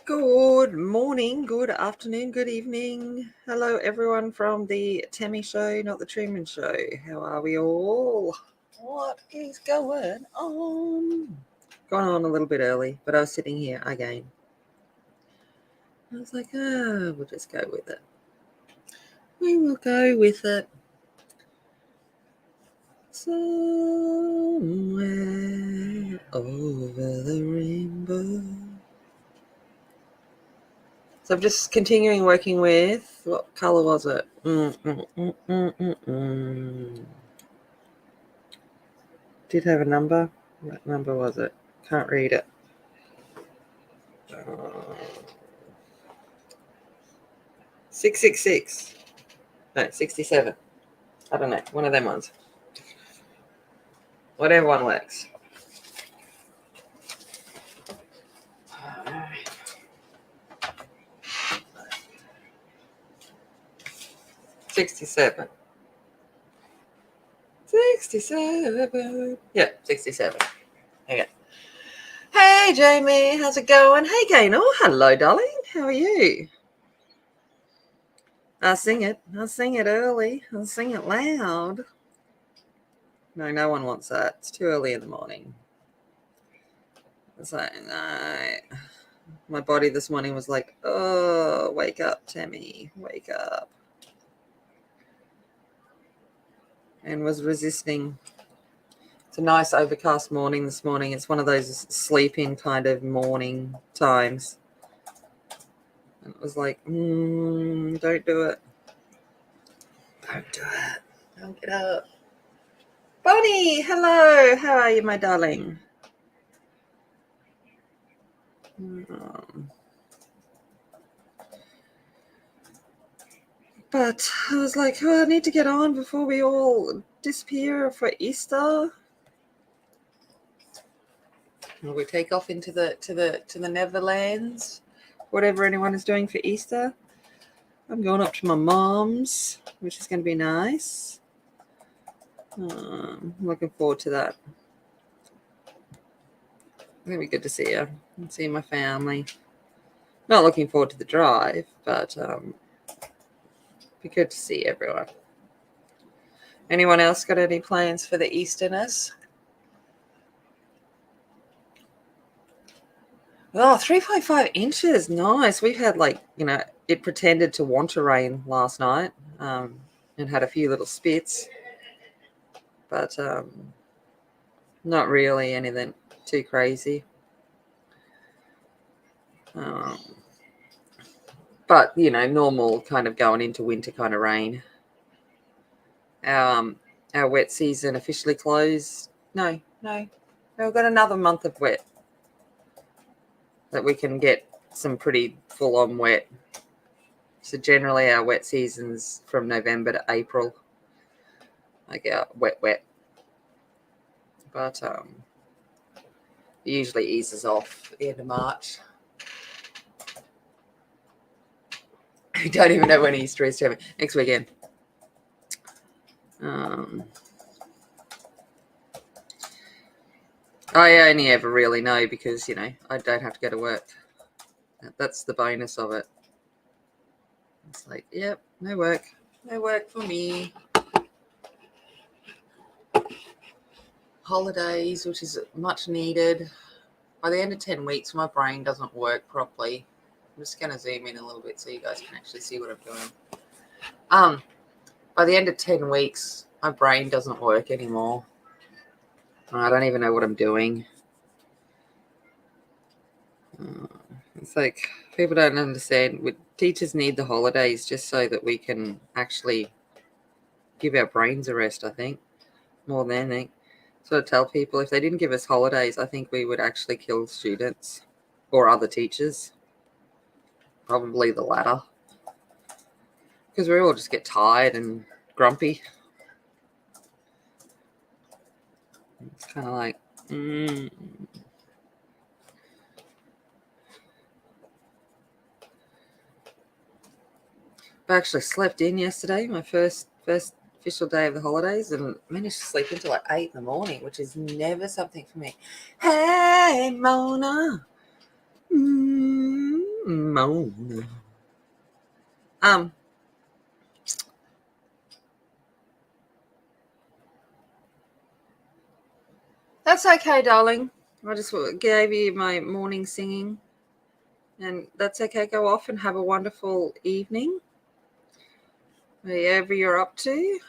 Good morning, good afternoon, good evening. Hello, everyone from the Tammy Show, not the Truman Show. How are we all? What is going on? Going on a little bit early, but I was sitting here again. I was like, we'll just go with it. We will go with it. Somewhere over the rainbow. So I'm just continuing working with, what colour was it? Did have a number. What number was it? Can't read it. 666. No, 67. I don't know. One of them ones. Whatever one works. 67. 67. Yeah, 67. Okay. Hey, Jamie. How's it going? Hey, Gaynor. Hello, darling. How are you? I'll sing it. I'll sing it early. I'll sing it loud. No one wants that. It's too early in the morning. It's like, no. My body this morning was like, oh, wake up, Tammy. Wake up. And was resisting. It's a nice overcast morning this morning. It's one of those sleep-in kind of morning times. And it was like, don't do it. Don't do it. Don't get up. Bonnie, hello. How are you, my darling? But I was like, oh, I need to get on before we all disappear for Easter. We take off into the Netherlands, whatever anyone is doing for Easter. I'm going up to my mom's, which is going to be nice. I'm looking forward to that. It'll be good to see you and see my family. Not looking forward to the drive, but be good to see everyone. Anyone else got any plans for the Easterners? Oh, 3.5 inches. Nice. We've had it pretended to want to rain last night and had a few little spits, but not really anything too crazy. But, normal kind of going into winter kind of rain. Our wet season officially closed. No. We've got another month of wet that we can get some pretty full-on wet. So generally our wet season's from November to April. Like our wet. But it usually eases off at the end of March. I don't even know when Easter is. Next weekend. I only ever really know because, I don't have to go to work. That's the bonus of it. It's like, yep, no work. No work for me. Holidays, which is much needed. By the end of 10 weeks, my brain doesn't work properly. I'm just going to zoom in a little bit so you guys can actually see what I'm doing. By the end of 10 weeks, my brain doesn't work anymore. I don't even know what I'm doing. It's like people don't understand. Teachers need the holidays just so that we can actually give our brains a rest, I think, more than anything. So I tell people if they didn't give us holidays, I think we would actually kill students or other teachers. Probably the latter. Because we all just get tired and grumpy. It's kind of like, I actually slept in yesterday, my first official day of the holidays, and managed to sleep until like 8 in the morning, which is never something for me. Hey, Mona. moan. That's okay, darling. I just gave you my morning singing, and that's okay. Go off and have a wonderful evening, wherever you're up to.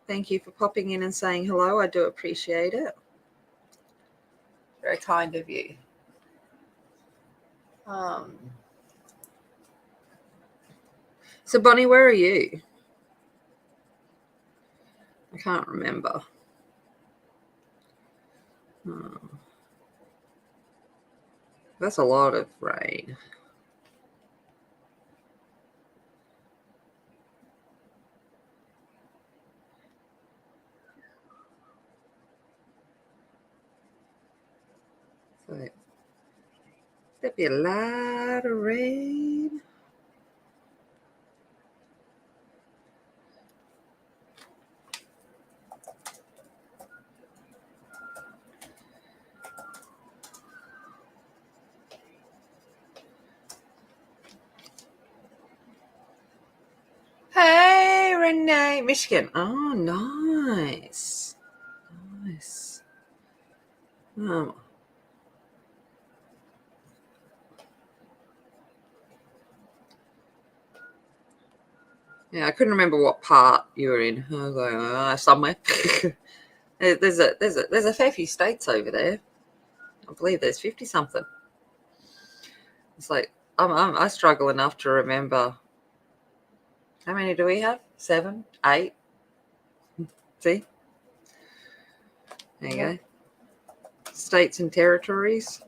Thank you for popping in and saying hello. I do appreciate it. Very kind of you. So, Bonnie, where are you? I can't remember. That's a lot of rain. So, there'd be a lot of rain. Hey, Renee, Michigan. Oh, nice. Nice. Oh. Yeah, I couldn't remember what part you were in. I was like, somewhere. there's a fair few states over there. I believe there's 50 something. It's like I struggle enough to remember. How many do we have? 7, 8. See, there you go. States and territories.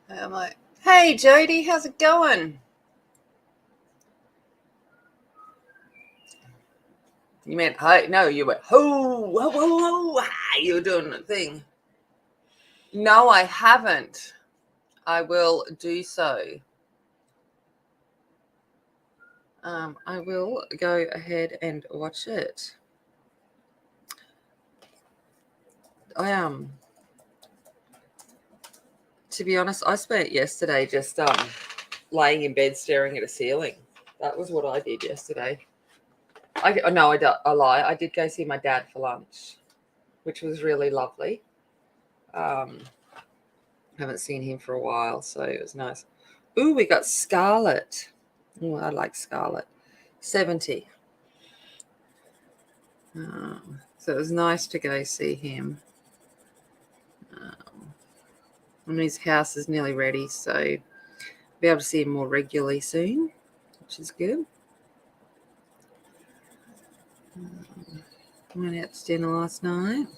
I'm like, hey, Jody, how's it going? You meant, hi? No, you went, ho, whoa, whoa, whoa. You were doing the thing. No, I haven't. I will do so. I will go ahead and watch it. To be honest, I spent yesterday just laying in bed staring at a ceiling. That was what I did yesterday. I lie. I did go see my dad for lunch, which was really lovely. Haven't seen him for a while, so it was nice. Ooh, we got Scarlett. Oh, I like Scarlett. 70. So it was nice to go see him. And his house is nearly ready, so be able to see him more regularly soon, which is good. Went out to dinner last night.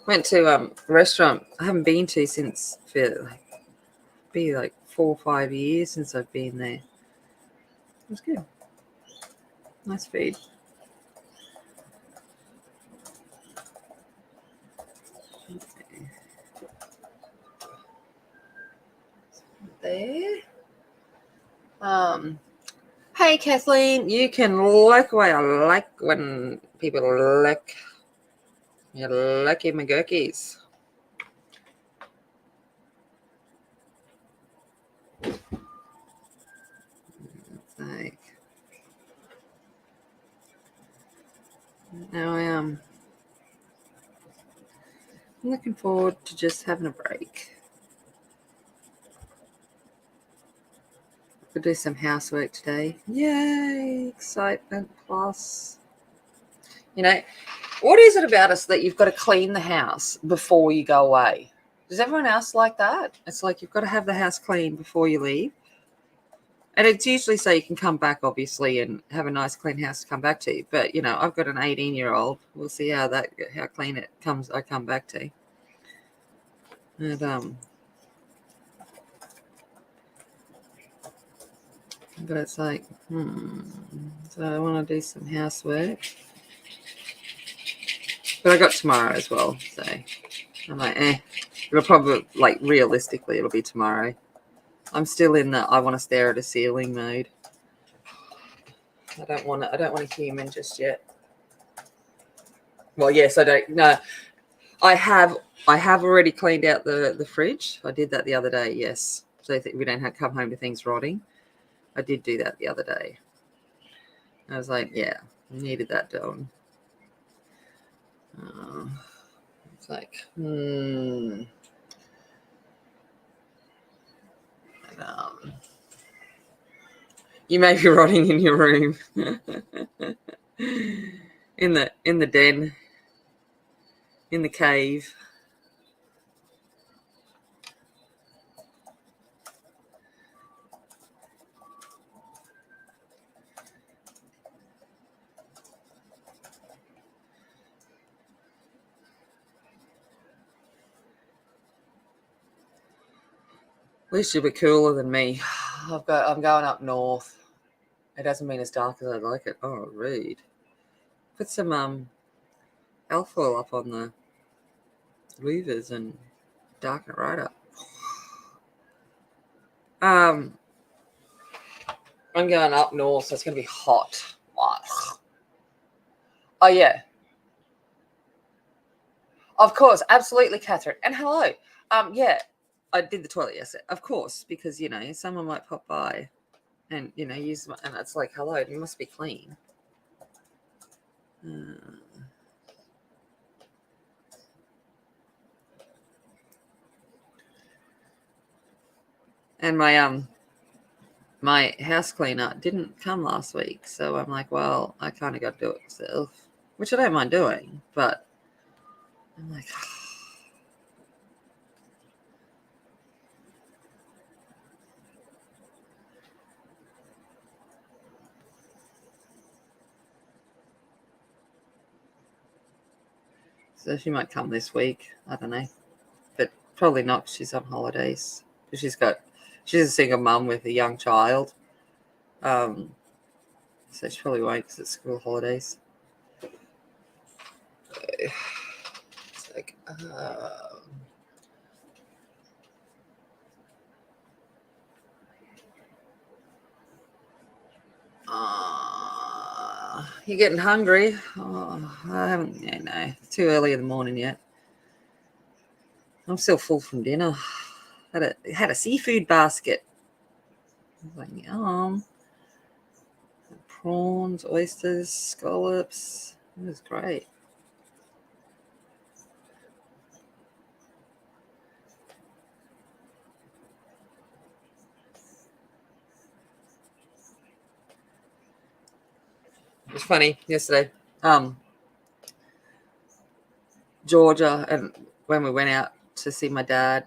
Went to a restaurant I haven't been to since be like 4 or 5 years since I've been there. It was good. Nice food. There. Hey Kathleen, you can lick away. I like when people lick. You lucky McGurkies. Like, now I'm looking forward to just having a break. We'll do some housework today. Yay! Excitement plus. You know, what is it about us that you've got to clean the house before you go away? Does everyone else like that? It's like you've got to have the house clean before you leave. And it's usually so you can come back, obviously, and have a nice clean house to come back to. But, you know, I've got an 18-year-old. We'll see how clean it comes. I come back to. And, but it's like, so I want to do some housework. But I got tomorrow as well, so I'm like, it'll probably, like, realistically, it'll be tomorrow. I'm still in the I want to stare at a ceiling mode. I don't want a human just yet. Well, yes, I don't. No, I have already cleaned out the fridge. I did that the other day. Yes, so that we don't have come home to things rotting. I did do that the other day. I was like, yeah, needed that done. It's like, And, you may be rotting in your room, in the den, in the cave. At least you'll be cooler than me. I'm going up north. It hasn't been as dark as I'd like it. Oh, rude. Put some alfoil up on the louvers and darken it right up. I'm going up north, so it's going to be hot. Oh, yeah. Of course, absolutely, Catherine. And hello. Yeah, I did the toilet yesterday, of course, because, someone might pop by and, use my, and it's like, hello, it must be clean. And my house cleaner didn't come last week, so I'm like, well, I kind of got to do it myself, which I don't mind doing, but I'm like, so she might come this week. I don't know, but probably not. She's on holidays. She's a single mum with a young child, so she probably won't because it's school holidays. It's like, you're getting hungry? Oh, I haven't. Yeah, no, it's too early in the morning yet. I'm still full from dinner. Had a seafood basket. I was like, yum. Prawns, oysters, scallops. It was great. It was funny yesterday. Georgia, and when we went out to see my dad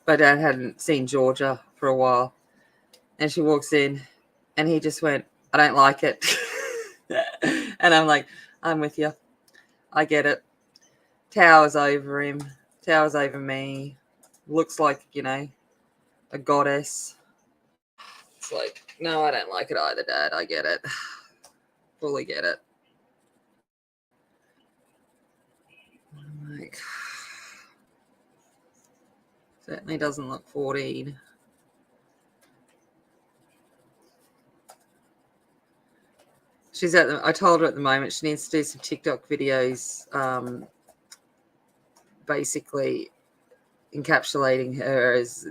hadn't seen Georgia for a while, and she walks in, and he just went, "I don't like it," and I'm like, "I'm with you. I get it." Towers over him, towers over me. Looks like a goddess. It's like, no, I don't like it either, Dad. I get it. Fully get it. I'm like, certainly doesn't look 14. I told her at the moment she needs to do some TikTok videos, basically encapsulating her as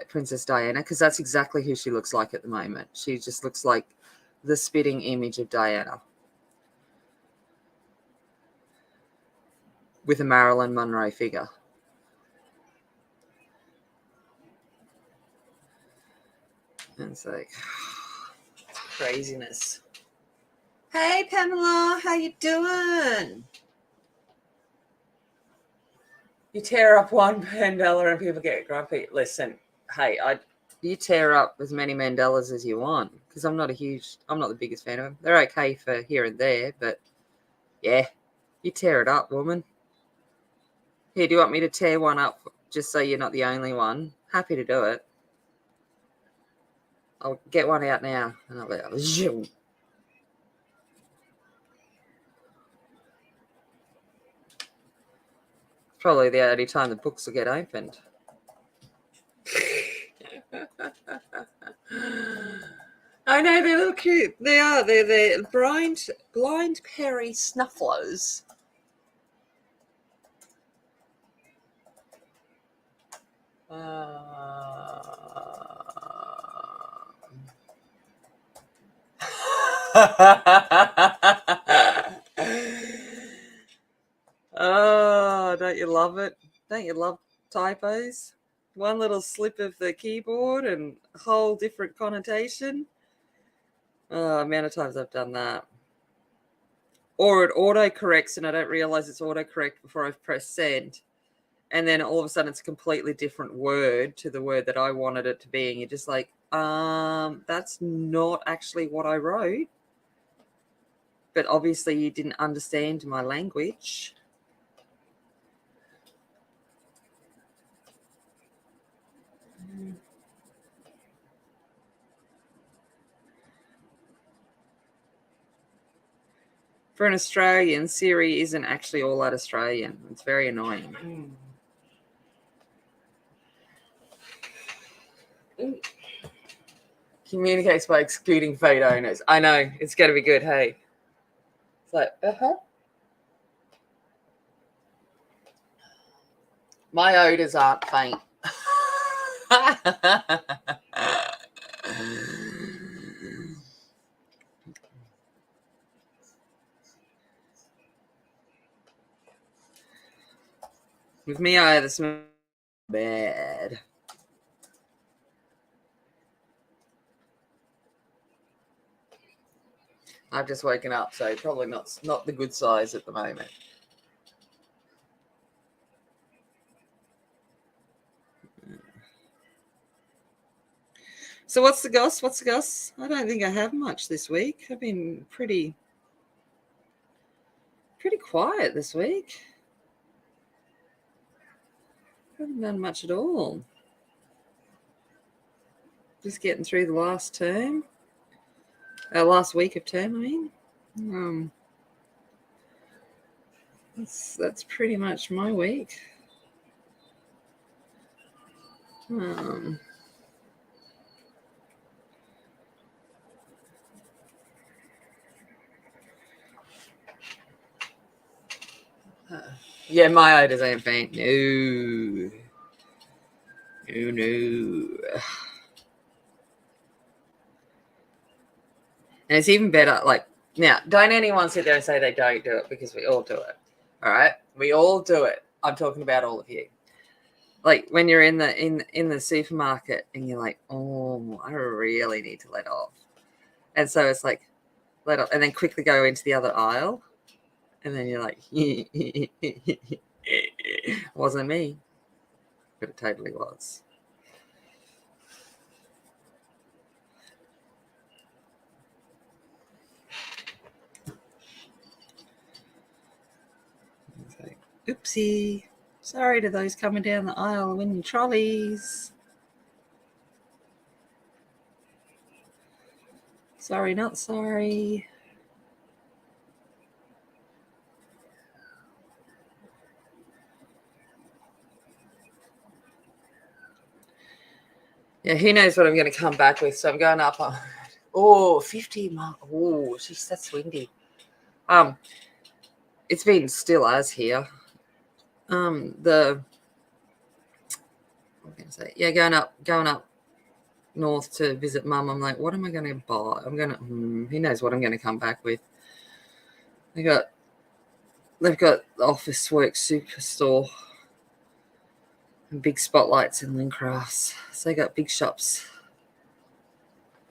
Princess Diana, because that's exactly who she looks like at the moment. She just looks like the spitting image of Diana with a Marilyn Monroe figure. And it's like craziness. Hey, Pamela, how you doing? You tear up one Mandela and people get grumpy. Listen, hey, you tear up as many Mandelas as you want, because I'm not the biggest fan of them. They're okay for here and there, but yeah, you tear it up, woman. Here, do you want me to tear one up just so you're not the only one? Happy to do it. I'll get one out now, and I'll be like, zoom. Probably the only time the books will get opened. I know, they're little cute. They are. They're blind Perry snufflers. Oh, don't you love it? Don't you love typos? One little slip of the keyboard and a whole different connotation. Oh, amount of times I've done that. Or it auto-corrects and I don't realize it's auto-correct before I've pressed send. And then all of a sudden it's a completely different word to the word that I wanted it to be. And you're just like, that's not actually what I wrote. But obviously you didn't understand my language. For an Australian, Siri isn't actually all that Australian. It's very annoying. Communicates by excluding fate owners. I know. It's going to be good, hey? It's like, My odors aren't faint. With me, I either smell bad. I've just woken up, so probably not the good size at the moment. So what's the goss? I don't think I have much this week. I've been pretty quiet this week. Haven't done much at all. Just getting through the last term. Last week of term, I mean. That's pretty much my week. Yeah, my odors ain't faint. No. And it's even better, like, now, don't anyone sit there and say they don't do it, because we all do it. All right? We all do it. I'm talking about all of you. Like when you're in the supermarket and you're like, oh, I really need to let off. And so it's like, let off, and then quickly go into the other aisle. And then you're like, wasn't me. But it totally was. It's like, oopsie. Sorry to those coming down the aisle winning trolleys. Sorry, not sorry. Yeah, who knows what I'm going to come back with. So I'm going up on, 50 miles. Oh, jeez, that's windy. It's been still as here. What am I going to say? Yeah, going up north to visit Mum. I'm like, what am I going to buy? I'm going to, who knows what I'm going to come back with. They've got the Office Works Superstore and big spotlights in Lincraft. So they got big shops.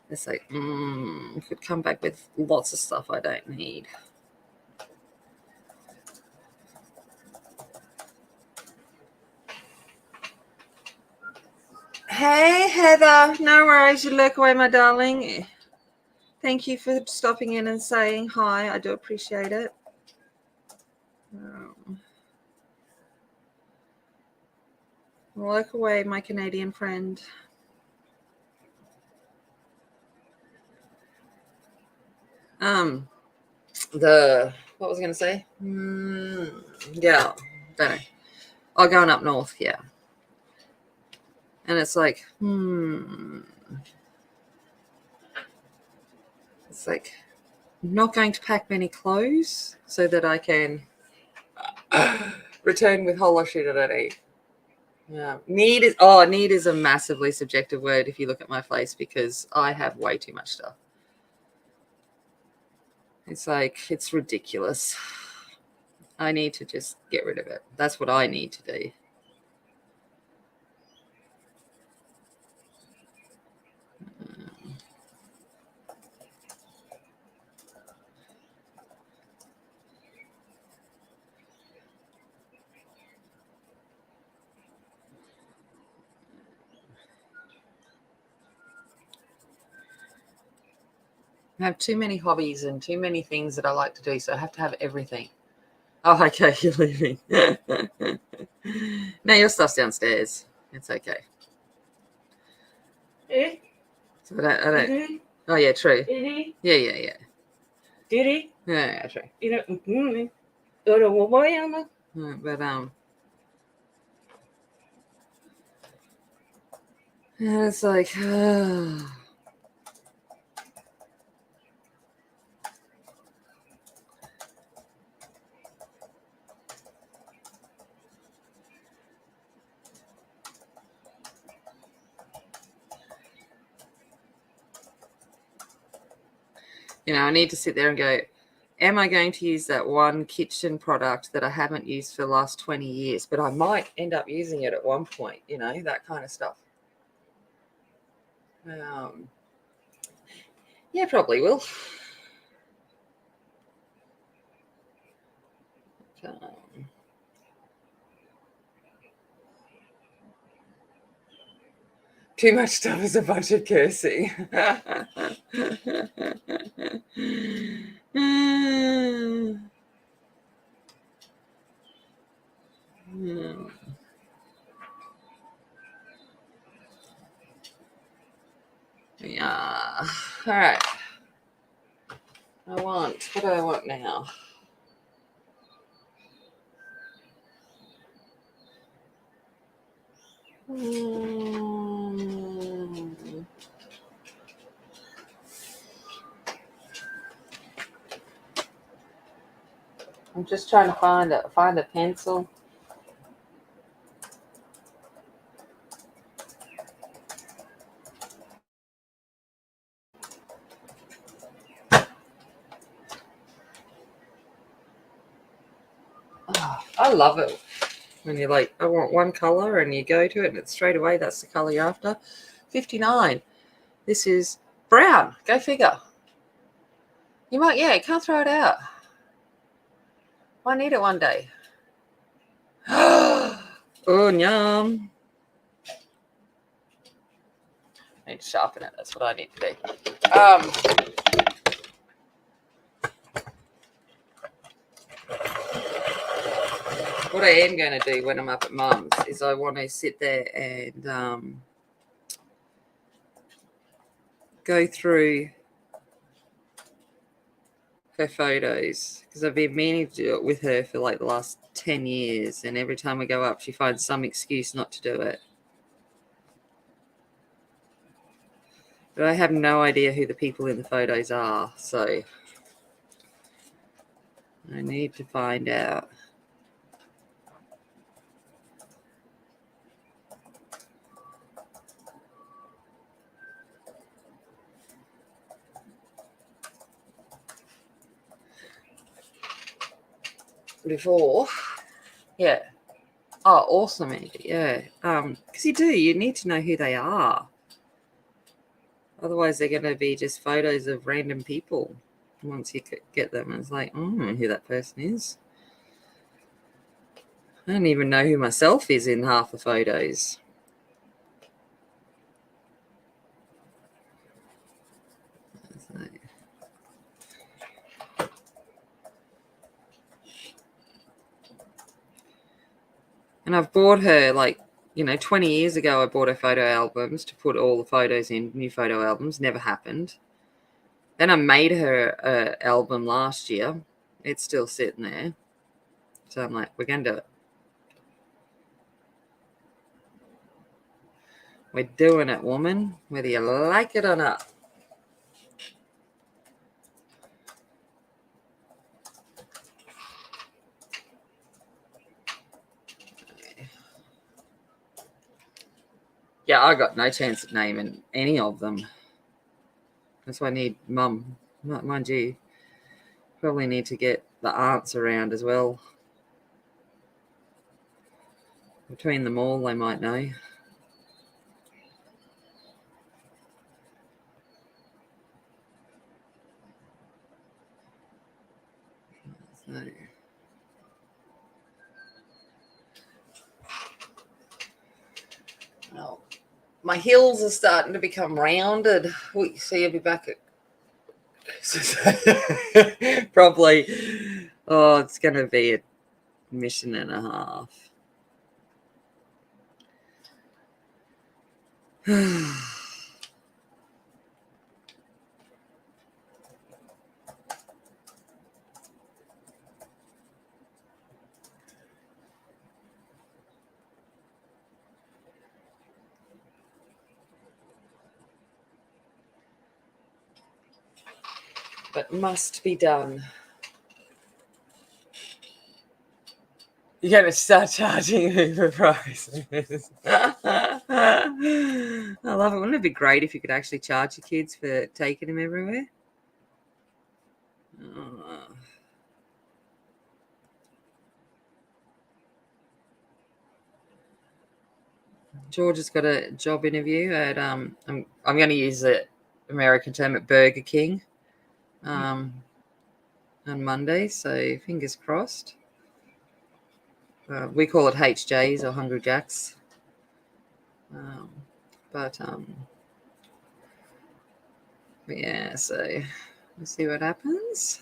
It's like, could come back with lots of stuff I don't need. Hey, Heather. No worries. You look away, my darling. Thank you for stopping in and saying hi. I do appreciate it. Look away, my Canadian friend. What was I going to say? Yeah, don't know. Oh, going up north, yeah. And it's like, it's like, I'm not going to pack many clothes so that I can return with a whole lot of shit I don't need. Yeah. Need is a massively subjective word if you look at my face, because I have way too much stuff. It's like, it's ridiculous. I need to just get rid of it. That's what I need to do. I have too many hobbies and too many things that I like to do, so I have to have everything. Oh, okay, you're leaving. No, your stuff's downstairs. It's okay. Eh? So I don't. Oh, yeah, true. Yeah. Did Yeah, true. But and it's like, I need to sit there and go, am I going to use that one kitchen product that I haven't used for the last 20 years, but I might end up using it at one point, that kind of stuff. Yeah, probably will. Too much stuff is a bunch of cursing. Yeah. All right. What do I want now? I'm just trying to find a pencil. Oh, I love it when you're like, I want one color, and you go to it, and it's straight away that's the color you're after. 59. This is brown. Go figure. You can't throw it out. I need it one day. Oh, yum. I need to sharpen it. That's what I need to do. What I am going to do when I'm up at Mum's is I want to sit there and go through her photos, because I've been meaning to do it with her for like the last 10 years, and every time I go up she finds some excuse not to do it. But I have no idea who the people in the photos are, so I need to find out. Before, yeah. Oh, awesome, Andy. Yeah. Because you need to know who they are. Otherwise, they're going to be just photos of random people once you get them. It's like, I don't know who that person is. I don't even know who myself is in half the photos. And I've bought her, 20 years ago, I bought her photo albums to put all the photos in, new photo albums. Never happened. Then I made her an album last year. It's still sitting there. So I'm like, we're going to do it. We're doing it, woman, whether you like it or not. Yeah, I got no chance of naming any of them. That's why I need Mum. Mind you, probably need to get the aunts around as well. Between them all, they might know. So. Well, my heels are starting to become rounded. So you'll be back at probably. Oh, it's going to be a mission and a half. But must be done. You're going to start charging Uber prices. I love it. Wouldn't it be great if you could actually charge your kids for taking them everywhere? Oh. George has got a job interview at I'm going to use the American term at Burger King on Monday, so fingers crossed. We call it HJs or Hungry Jacks, but yeah. So we'll see what happens.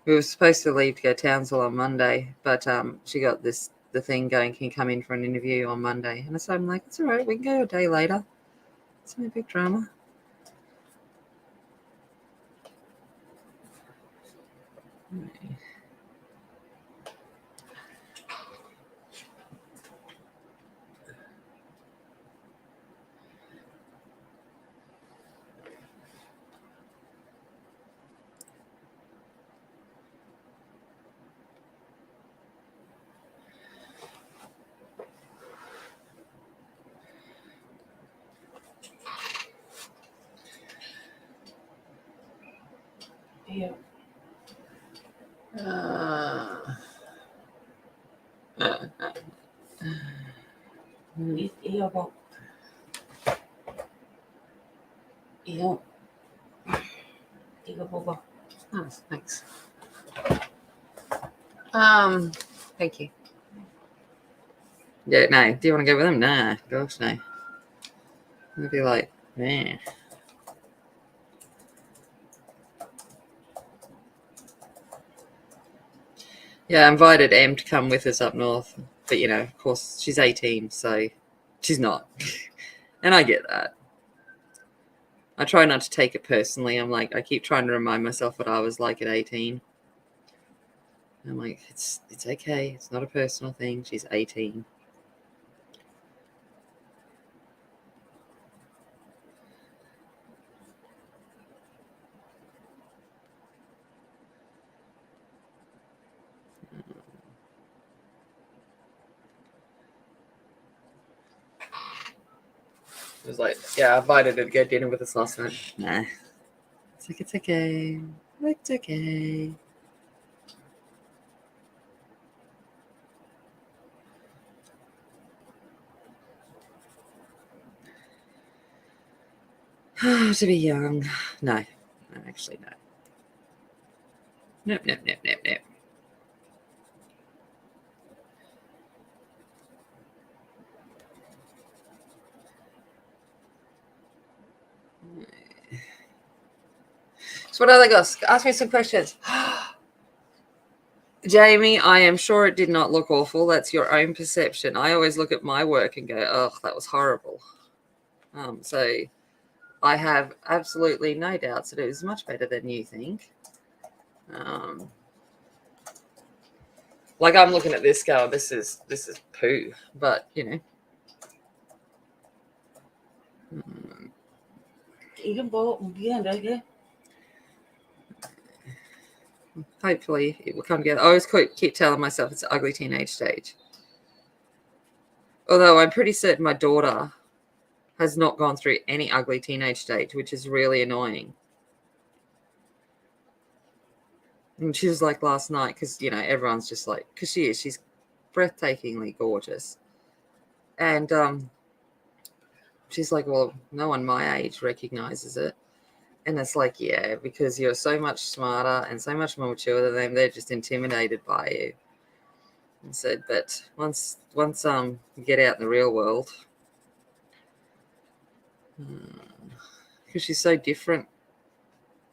We were supposed to leave to go to Townsville on Monday, but she got the thing going. Can you come in for an interview on Monday? And so I'm like, it's all right. We can go a day later. It's no big drama. Yeah. Iya po. Iya. Tiga po ba? Oh, thanks. Thank you. Yeah, no. Do you want to go with them? Nah, gosh, no. I'd be like, man. Yeah, I invited Em to come with us up north, but of course, she's 18, so she's not, and I get that. I try not to take it personally. I'm like, I keep trying to remind myself what I was like at 18. I'm like, it's okay. It's not a personal thing. She's 18. It was like, yeah, I invited her to go dinner with us last night. Nah. It's like, it's okay. It's okay. To be young. No, actually, no. Nope. So what other guys? Ask me some questions. Jamie, I am sure it did not look awful. That's your own perception. I always look at my work and go, oh, that was horrible. So I have absolutely no doubts that it was much better than you think. Like I'm looking at this going, this is poo. But Even bought again, I guess. Hopefully it will come together. I always keep telling myself it's an ugly teenage stage. Although I'm pretty certain my daughter has not gone through any ugly teenage stage, which is really annoying. And she was like last night, because, everyone's just like, because she's breathtakingly gorgeous. And she's like, well, no one my age recognizes it. And it's like, yeah, because you're so much smarter and so much more mature than them. They're just intimidated by you. And said, but once you get out in the real world, because she's so different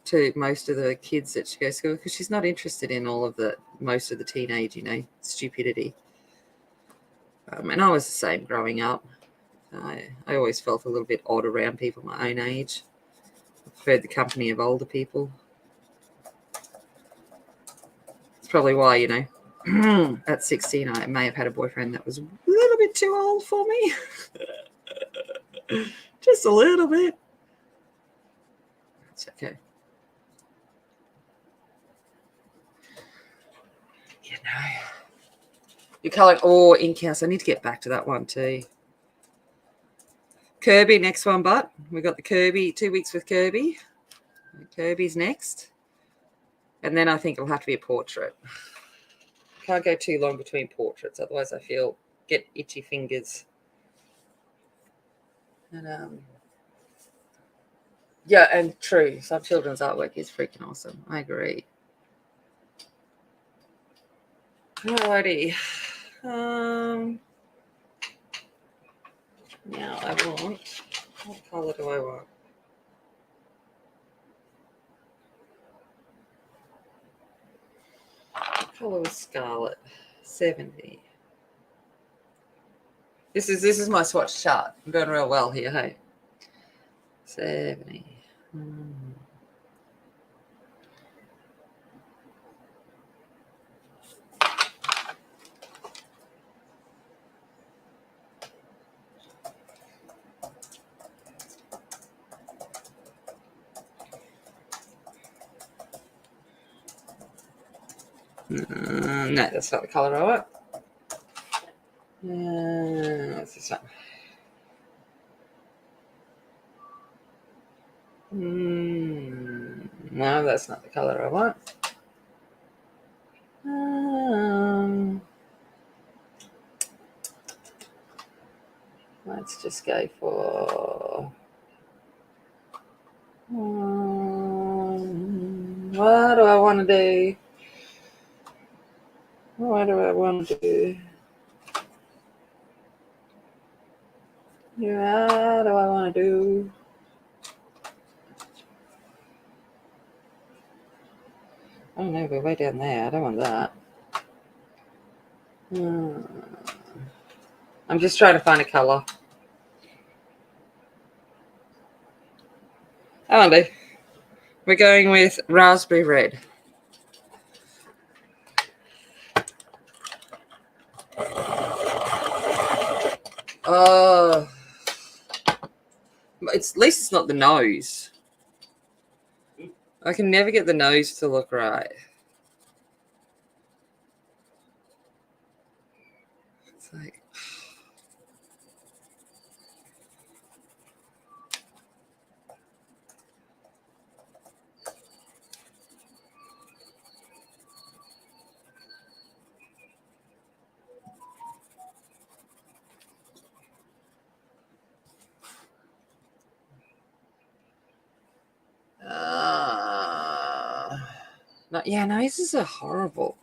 to most of the kids that she goes to school, because she's not interested in all of most of the teenage, stupidity. And I was the same growing up. I always felt a little bit odd around people my own age. I preferred the company of older people. It's probably why, at 16, I may have had a boyfriend that was a little bit too old for me. Just a little bit. It's okay. Your colour, ink house. I need to get back to that one too. Kirby, next one, but we got the Kirby, 2 weeks with Kirby. Kirby's next. And then I think it'll have to be a portrait. Can't go too long between portraits, otherwise I get itchy fingers. And yeah, and true, some children's artwork is freaking awesome. I agree. Alrighty. Now I want, what colour do I want? What colour was scarlet? 70. This is my swatch chart. I'm doing real well here, hey. 70. No, that's not the colour I want. What's this one? No, that's not the colour I want. Let's just go for... what do I want to do? What do I want to do? What do I want to do? Oh no, we're way down there. I don't want that. I'm just trying to find a colour. I want to. We're going with raspberry red. Oh, at least it's not the nose. I can never get the nose to look right. It's like... noses are horrible.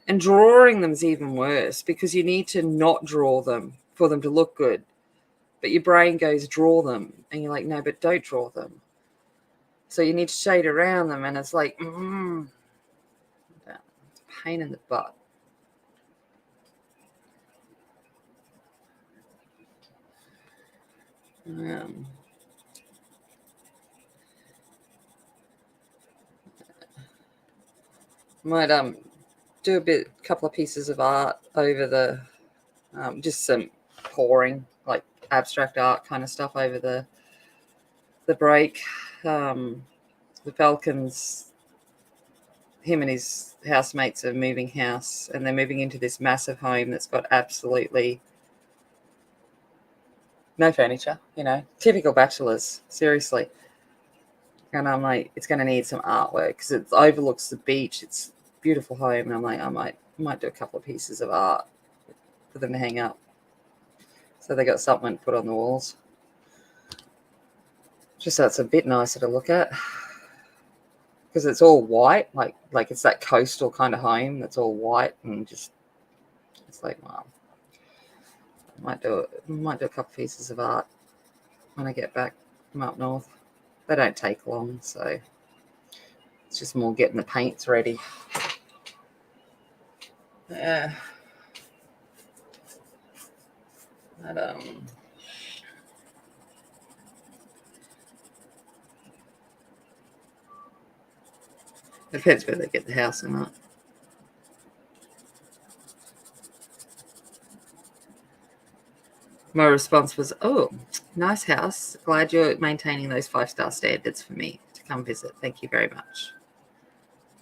And drawing them is even worse, because you need to not draw them for them to look good. But your brain goes, draw them. And you're like, no, but don't draw them. So you need to shade around them. And it's like, pain in the butt. Might do a couple of pieces of art over the just some pouring, like abstract art kind of stuff over the the break. The Falcons, him and his housemates are moving house, and they're moving into this massive home that's got absolutely no furniture, typical bachelors, seriously. And I'm like, it's going to need some artwork because it overlooks the beach. It's a beautiful home. And I'm like, I might do a couple of pieces of art for them to hang up. So they got something to put on the walls. Just so it's a bit nicer to look at. Because it's all white, like it's that coastal kind of home that's all white, and just it's like, wow. I might do a couple of pieces of art when I get back from up north. They don't take long, so it's just more getting the paints ready. Yeah. But, it depends whether they get the house or not. My response was, oh, nice house. Glad you're maintaining those 5-star standards for me to come visit. Thank you very much.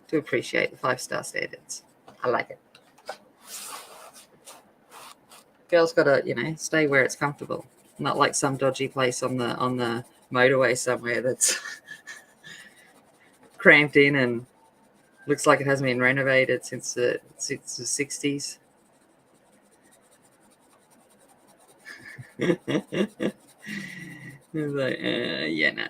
Do appreciate the 5-star standards. I like it. Girls got to, stay where it's comfortable. Not like some dodgy place on the motorway somewhere that's cramped in and looks like it hasn't been renovated since the 60s. It's like, yeah, no.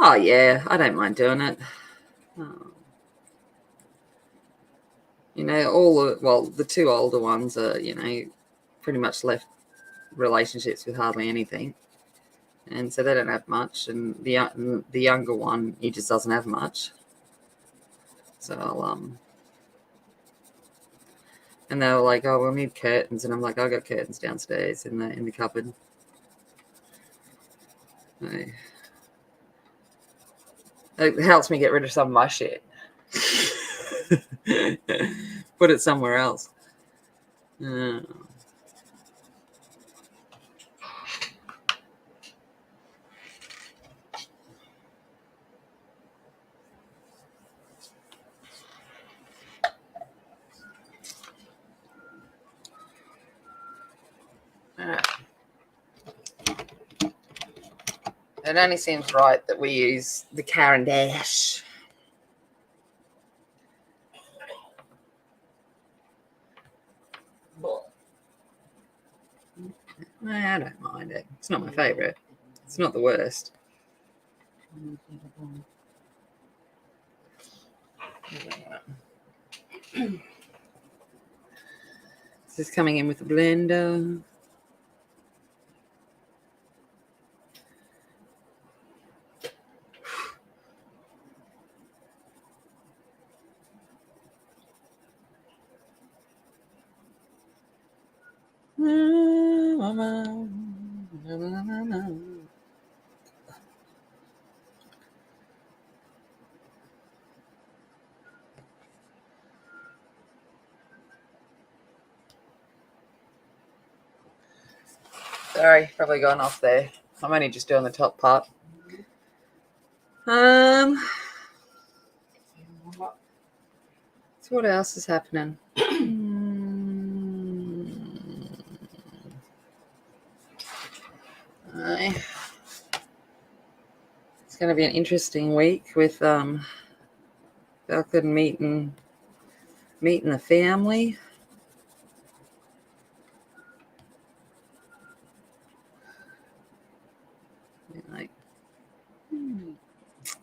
Oh yeah, I don't mind doing it. The two older ones are, pretty much left relationships with hardly anything, and so they don't have much. And the younger one, he just doesn't have much. So and they were like, "Oh, we'll need curtains," and I'm like, "I got curtains downstairs in the cupboard." It helps me get rid of some of my shit. Put it somewhere else. It only seems right that we use the Caran d'Ache. I don't mind it. It's not my favourite. It's not the worst. This is coming in with the blender. Sorry, probably gone off there. I'm only just doing the top part. So what else is happening? It's going to be an interesting week with Falcon meeting the family.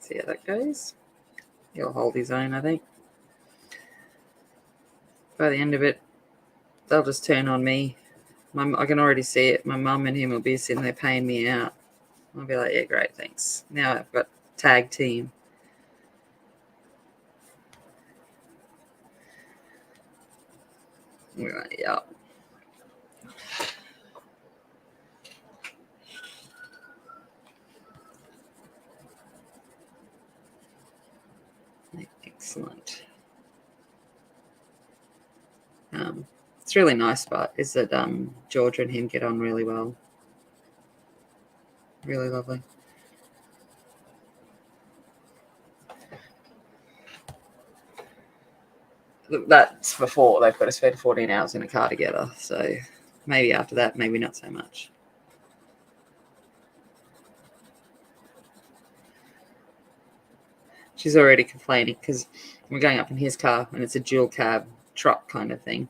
See how that goes. He'll hold his own, I think. By the end of it, they'll just turn on me. I can already see it. My mum and him will be sitting there paying me out. I'll be like, yeah, great, thanks. Now I've got tag team. Right, yeah. Excellent. It's really nice, but is that Georgia and him get on really well. Really lovely. That's before they've got to spend 14 hours in a car together. So maybe after that, maybe not so much. She's already complaining because we're going up in his car and it's a dual cab truck kind of thing.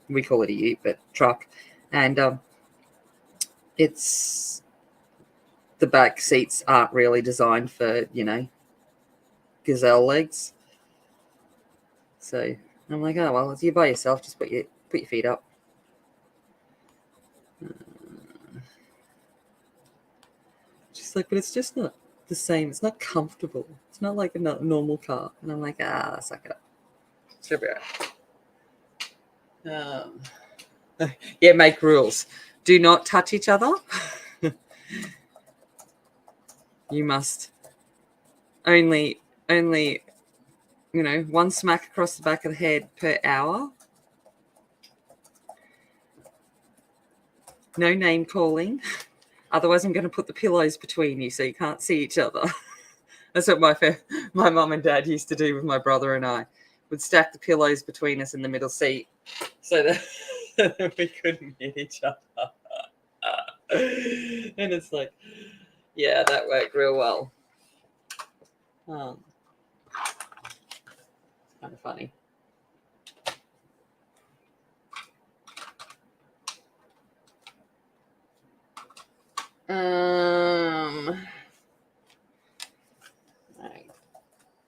We call it a ute, but truck. And it's the back seats aren't really designed for, gazelle legs. So I'm like, oh, well, if you're by yourself, just put your feet up. She's like, but it's just not the same. It's not comfortable. It's not like a normal car. And I'm like, suck it up. She'll be right. Yeah, make rules. Do not touch each other. You must only, one smack across the back of the head per hour. No name calling. Otherwise, I'm going to put the pillows between you so you can't see each other. That's what my mum and dad used to do with my brother and I. Would stack the pillows between us in the middle seat so that we couldn't hit each other. And it's like, yeah, that worked real well. Kind of funny.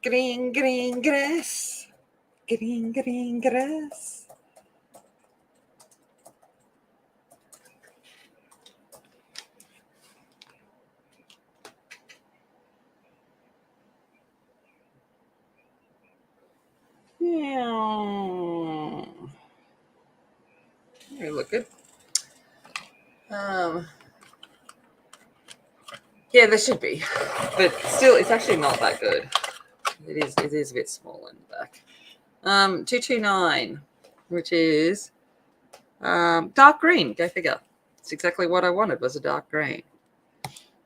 Green grass. Green grass. Yeah. They look good. Yeah, there should be, but still, it's actually not that good. It is a bit small in the back. 229, which is dark green. Go figure. It's exactly what I wanted. Was a dark green.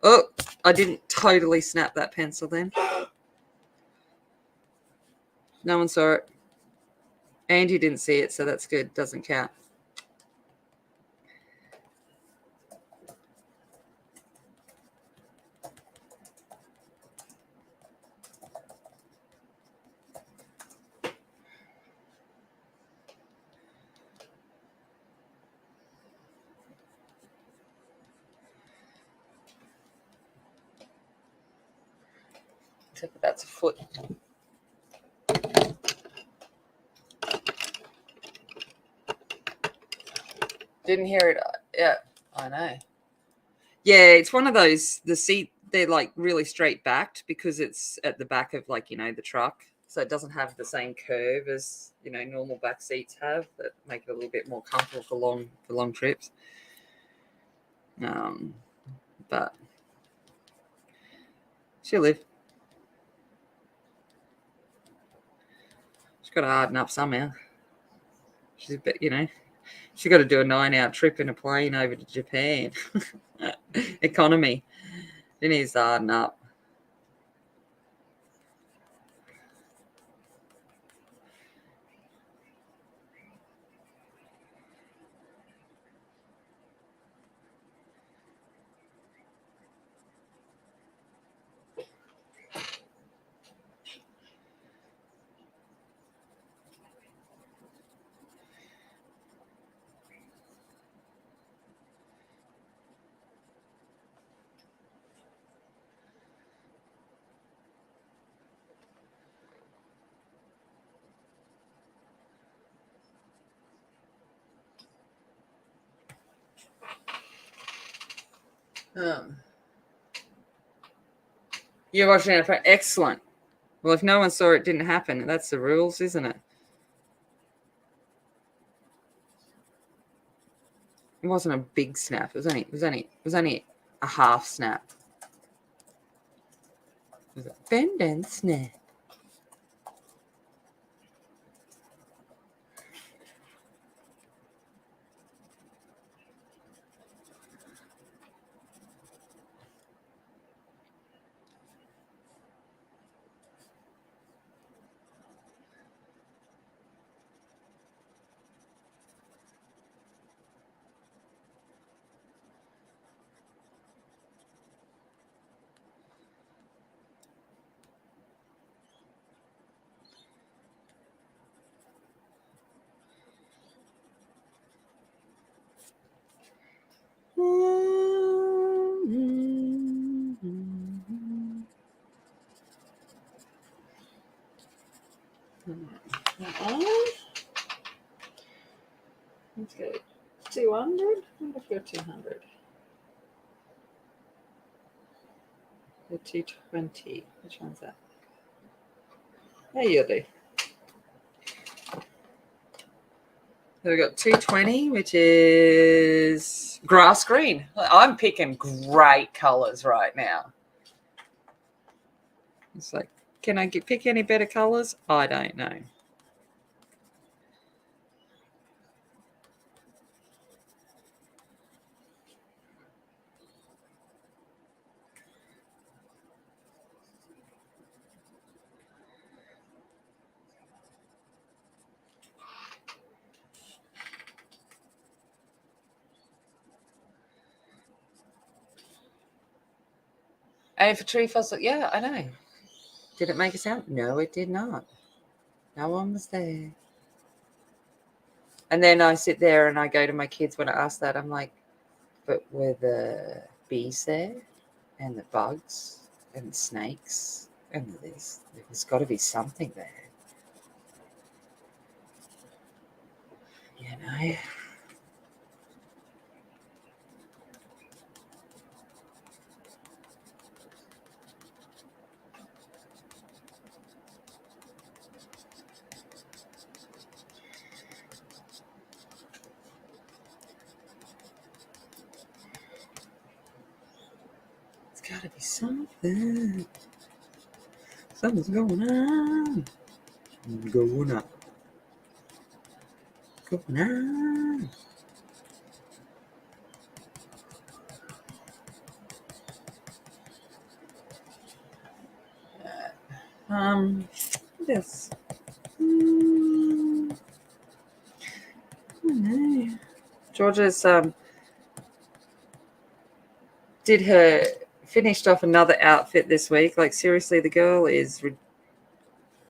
Oh, I didn't totally snap that pencil then. No one saw it. Andy didn't see it, so that's good. Doesn't count. Except that that's a foot. Didn't hear it. Yeah, I know. Yeah, it's one of those, the seat, they're like really straight backed because it's at the back of the truck. So it doesn't have the same curve as, normal back seats have that make it a little bit more comfortable for long trips. But she'll live. She's got to harden up somehow. She's a bit, she's got to do a 9-hour trip in a plane over to Japan. Economy. She needs to harden up. You're watching it. Excellent. Well, if no one saw it, didn't happen. That's the rules, isn't it? It wasn't a big snap. It was only a half snap. It was a bend and snap. Let's go 200. Let's go 200. The 220. Which one's that? There you'll do. So we've got 220, which is grass green. I'm picking great colours right now. It's like, can I pick any better colours? I don't know. And for tree fossil, yeah, I know. Did it make a sound? No, it did not. No one was there. And then I sit there and I go to my kids when I ask that. I'm like, but were the bees there? And the bugs? And the snakes? And there's got to be something there. You know? It's got to be something. Something's going on. Going up. Going on. Yes. I don't know. Georgia's finished off another outfit this week. Like, seriously, the girl is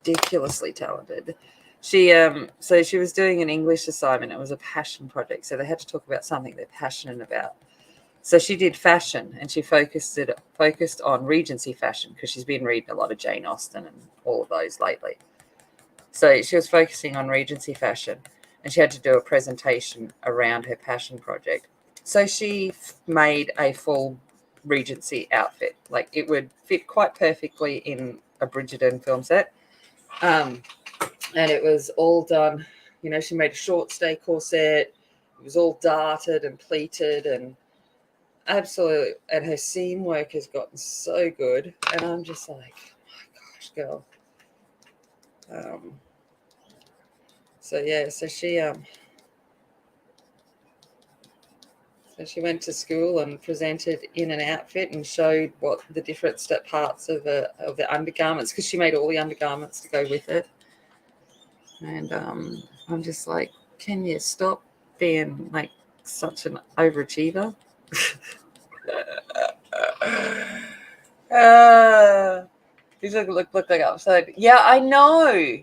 ridiculously talented. So she was doing an English assignment. It was a passion project, so they had to talk about something they're passionate about. So she did fashion, and she focused on Regency fashion because she's been reading a lot of Jane Austen and all of those lately. So she was focusing on Regency fashion, and she had to do a presentation around her passion project. So she made a full Regency outfit. Like, it would fit quite perfectly in a Bridgerton film set. And it was all done, she made a short stay corset. It was all darted and pleated and absolutely, and her seam work has gotten so good. And I'm just like, oh my gosh, girl. So yeah, so she went to school and presented in an outfit and showed what the different parts of the undergarments, because she made all the undergarments to go with it. And I'm just like, can you stop being like such an overachiever? He's look like upside. Yeah, I know.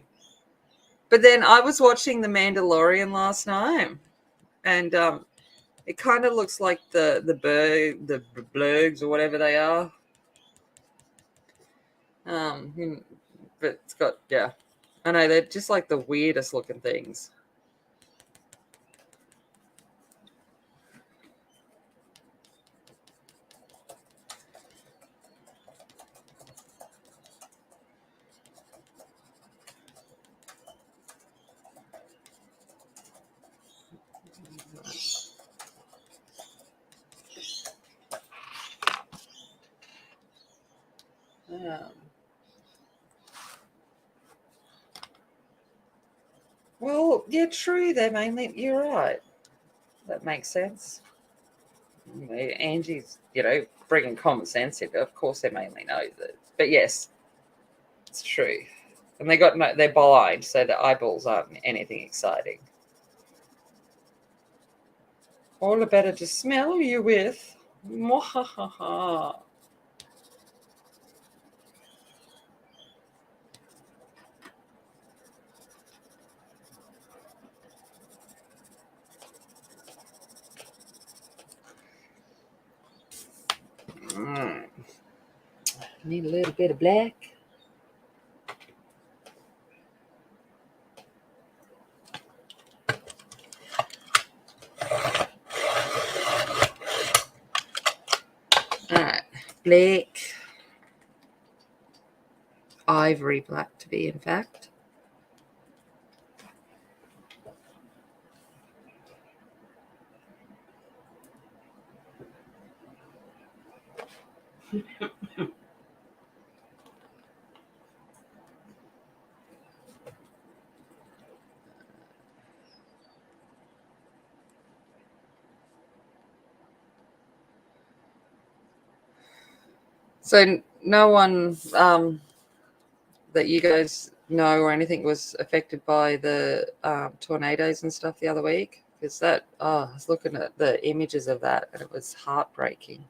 But then I was watching The Mandalorian last night, and it kind of looks like the blurgs or whatever they are. But it's got, yeah, I know, they're just like the weirdest looking things. Well, yeah, true. They're mainly, you're right. That makes sense. Angie's, bringing common sense in. Of course, they mainly know that. But yes, it's true. And they're blind, so the eyeballs aren't anything exciting. All the better to smell you with. Mwahaha. Need a little bit of black. black, ivory black to be in fact. So no one that you guys know or anything was affected by the tornadoes and stuff the other week? Because that, I was looking at the images of that and it was heartbreaking.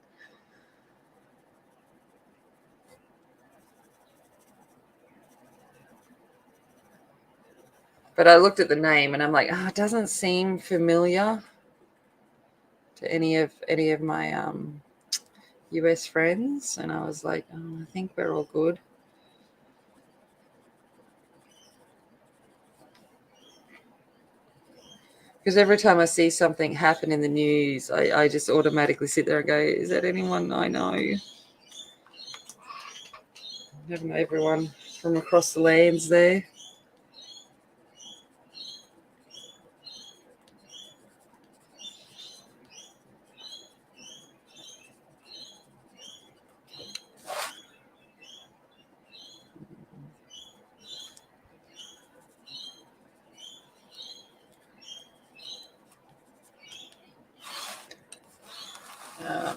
But I looked at the name and I'm like, it doesn't seem familiar to any of my US friends. And I was like, I think we're all good. Because every time I see something happen in the news, I just automatically sit there and go, is that anyone I know? Never know everyone from across the lands there.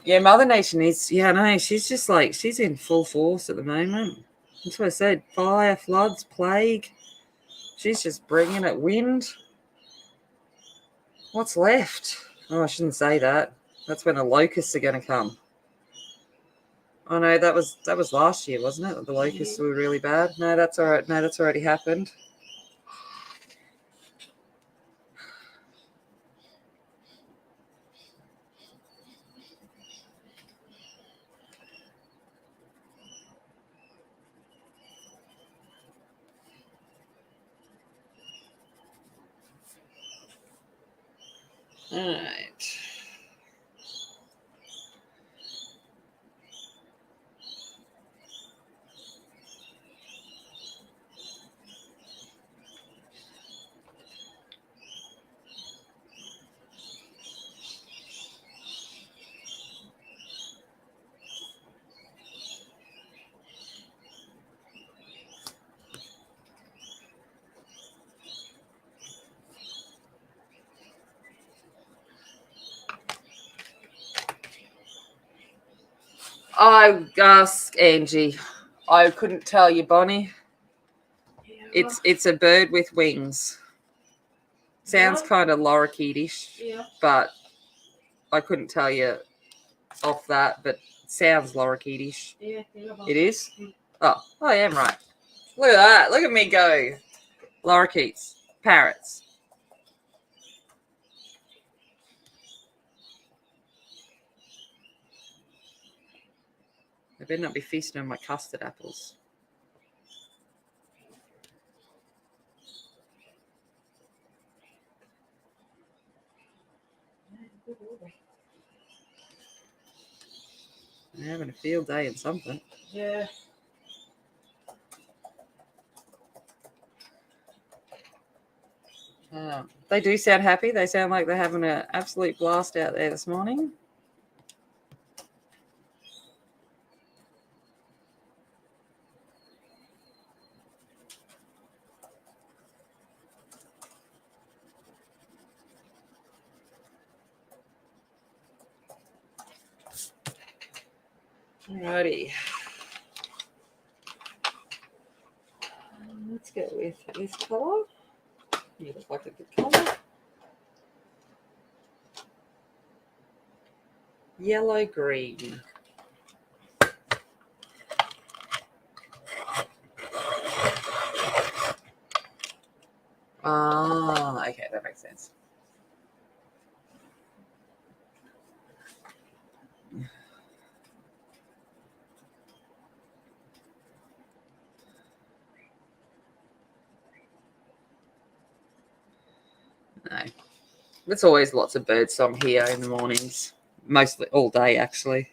Yeah, Mother Nation is, she's just like, she's in full force at the moment. That's what I said, fire, floods, plague. She's just bringing it, wind. What's left? Oh, I shouldn't say that. That's when the locusts are going to come. Oh, no, that was last year, wasn't it? The locusts were really bad. No, that's all right. No, that's already happened. All right. I ask Angie. I couldn't tell you, Bonnie. Yeah. It's a bird with wings. Sounds kind of lorikeetish, but I couldn't tell you off that, but it sounds lorikeetish. Yeah. It is? Oh, I am right. Look at that. Look at me go. Lorikeets. Parrots. They better not be feasting on my custard apples. They're having a field day in something. Yeah. They do sound happy. They sound like they're having an absolute blast out there this morning. Alrighty. Let's go with this colour. You look like a good colour. Yellow green. Ah, okay, that makes sense. No. There's always lots of birdsong here in the mornings. Mostly all day, actually.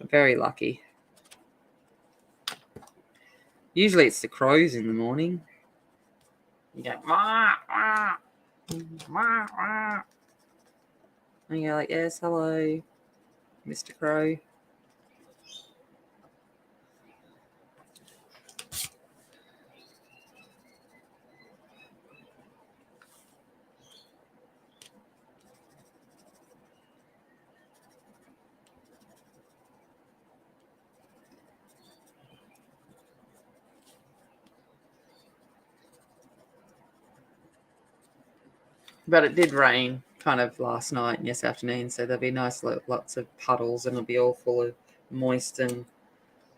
Very lucky. Usually it's the crows in the morning. You go, wah, wah, wah, wah. And you're like, yes, hello, Mr. Crow. But it did rain kind of last night and yes afternoon, so there'll be nice lots of puddles and it'll be all full of moist and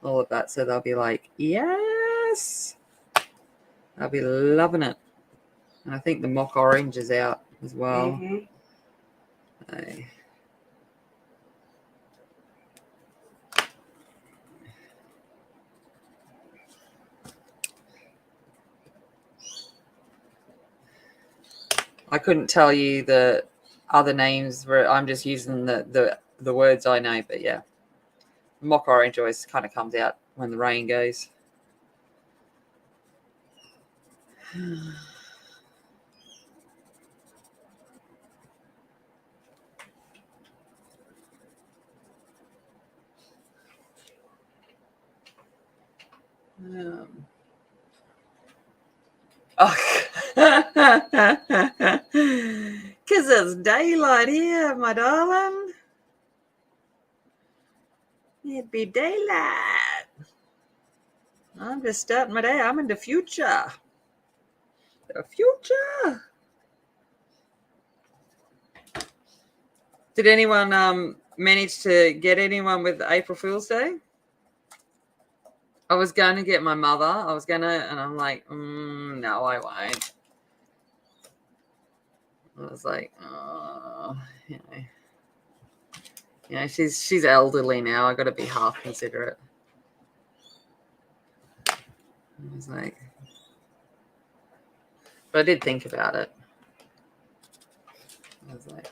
all of that. So they'll be like, yes, they'll be loving it. And I think the mock orange is out as well. Mm-hmm. I couldn't tell you the other names. I'm just using the words I know. But yeah, mock orange always kind of comes out when the rain goes. Because it's daylight here, my darling. It'd be daylight. I'm just starting my day. I'm in the future. The future. Did anyone manage to get anyone with April Fool's Day? I was going to get my mother. And I'm like, no, I won't. I was like, oh, she's elderly now. I got to be half considerate. I was like, but I did think about it. I was like,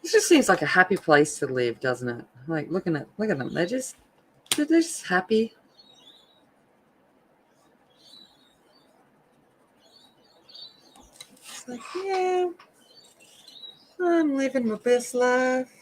it just seems like a happy place to live, doesn't it? Like look at them. They're just happy. It's like, yeah, I'm living my best life.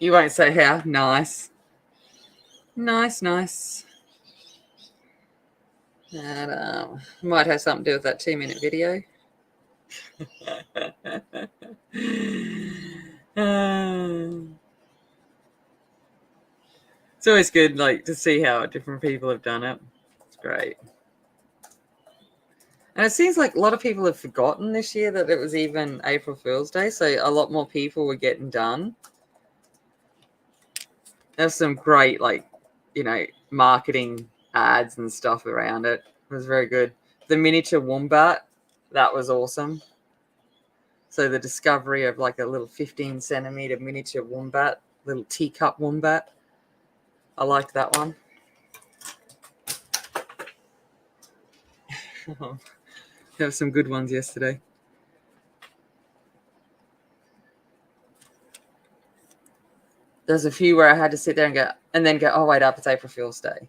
You won't say how. Nice. And might have something to do with that 2-minute video. It's always good, like, to see how different people have done it. It's great. And it seems like a lot of people have forgotten this year that it was even April Fool's Day, so a lot more people were getting done. There's some great, like, marketing ads and stuff around it. It was very good. The miniature wombat, that was awesome. So the discovery of like a little 15 centimeter miniature wombat, little teacup wombat. I liked that one. There were some good ones yesterday. There's a few where I had to sit there and then go, oh, wait up, it's April Fool's Day.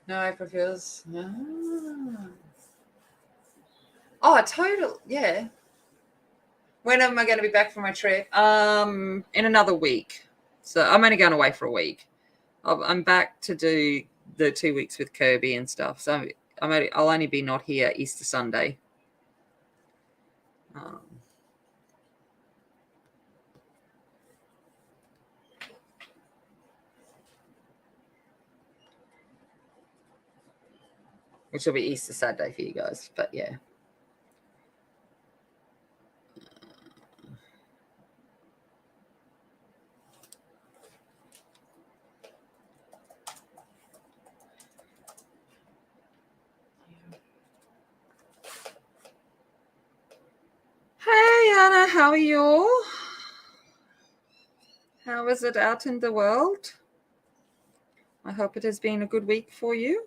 No April Fools. Oh, total. Yeah. When am I going to be back from my trip? In another week. So I'm only going away for a week. I'm back to do the 2 weeks with Kirby and stuff. So I'll only be not here Easter Sunday. Which will be Easter Saturday for you guys. But yeah. Hey Anna, how are you? How is it out in the world? I hope it has been a good week for you.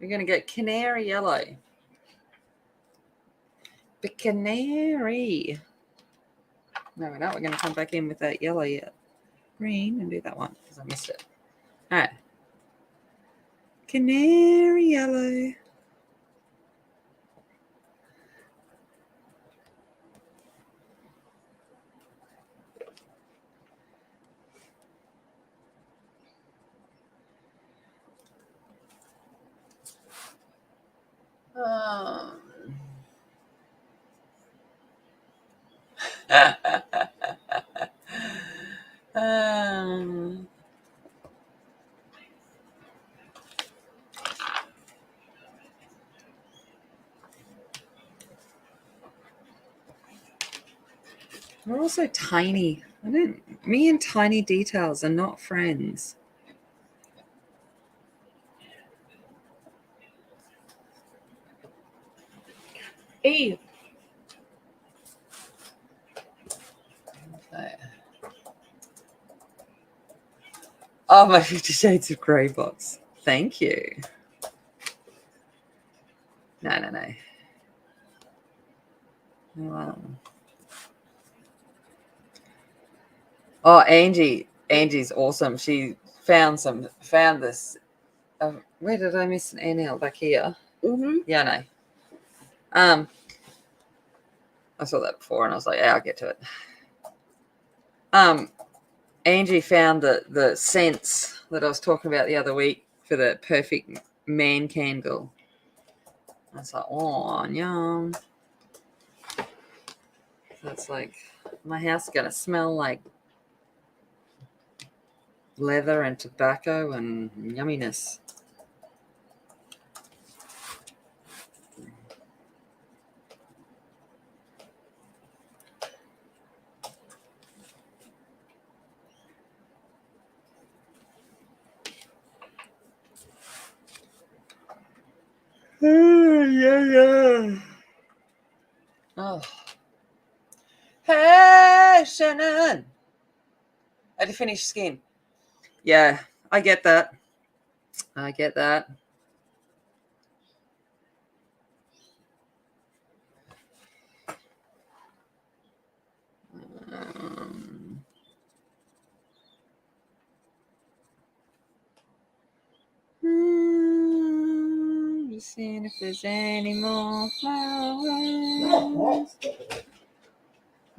We're going to get canary yellow. The canary. No, we're not. We're going to come back in with that yellow yet. Green and do that one because I missed it. All right. Canary yellow. We're also tiny. Me and tiny details are not friends. Eve. Oh, my 50 Shades of Grey box. Thank you. No. Wow. Oh, Angie's awesome. She found this. Where did I miss an NL? Back here. Mm-hmm. Yeah, no. I saw that before, and I was like, yeah, I'll get to it. Angie found the scents that I was talking about the other week for the perfect man candle. I was like, oh, yum. So it's like my house is gonna smell like leather and tobacco and yumminess. Yeah. Oh. Hey, Shannon. I had to finish skin. Yeah, I get that. Just seeing if there's any more flowers.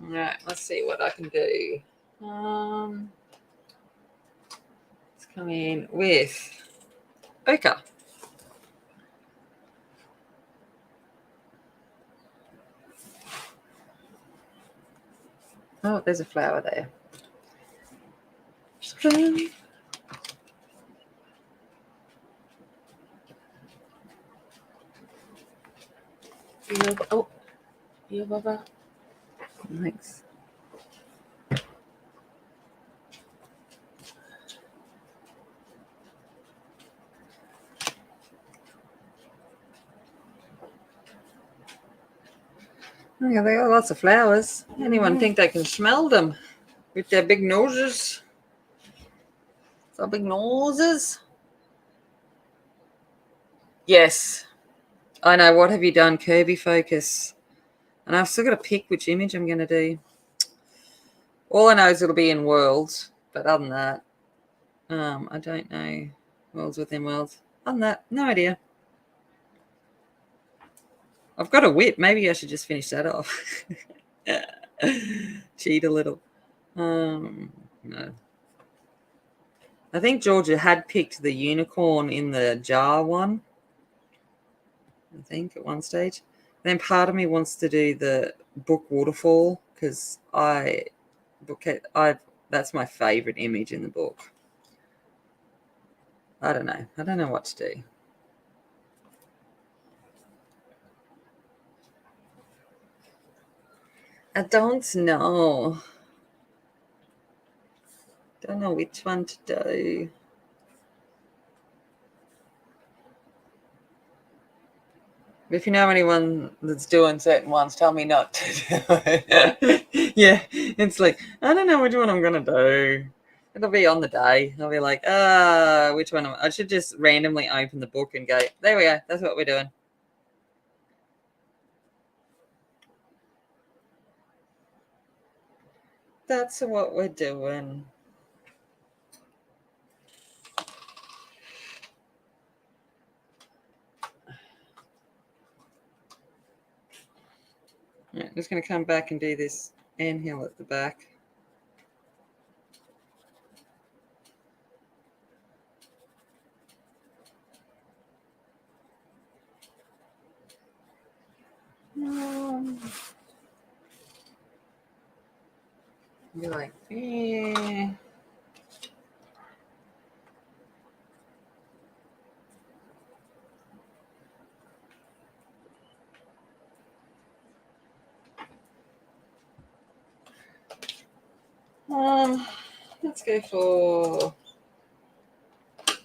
All right, let's see what I can do. Let's come in with ochre. Oh, there's a flower there. Oh, yeah, Baba. Thanks. Oh, yeah, they got lots of flowers. Anyone think they can smell them with their big noses? So big noses. Yes. I know. What have you done? Kirby focus. And I've still got to pick which image I'm going to do. All I know is it'll be in worlds. But other than that, I don't know. Worlds within worlds. Other than that, no idea. I've got a whip. Maybe I should just finish that off. Cheat a little. No. I think Georgia had picked the unicorn in the jar one. I think at one stage. Then part of me wants to do the book waterfall because that's my favorite image in the book. I don't know. I don't know what to do. I don't know. Don't know which one to do. If you know anyone that's doing certain ones, tell me not to do it. Yeah, it's like, I don't know which one I'm going to do. It'll be on the day. I'll be like, which one? I should just randomly open the book and go, there we go. That's what we're doing. That's what we're doing. Yeah, I'm just going to come back and do this anthill at the back. Be like, yeah. Let's go for,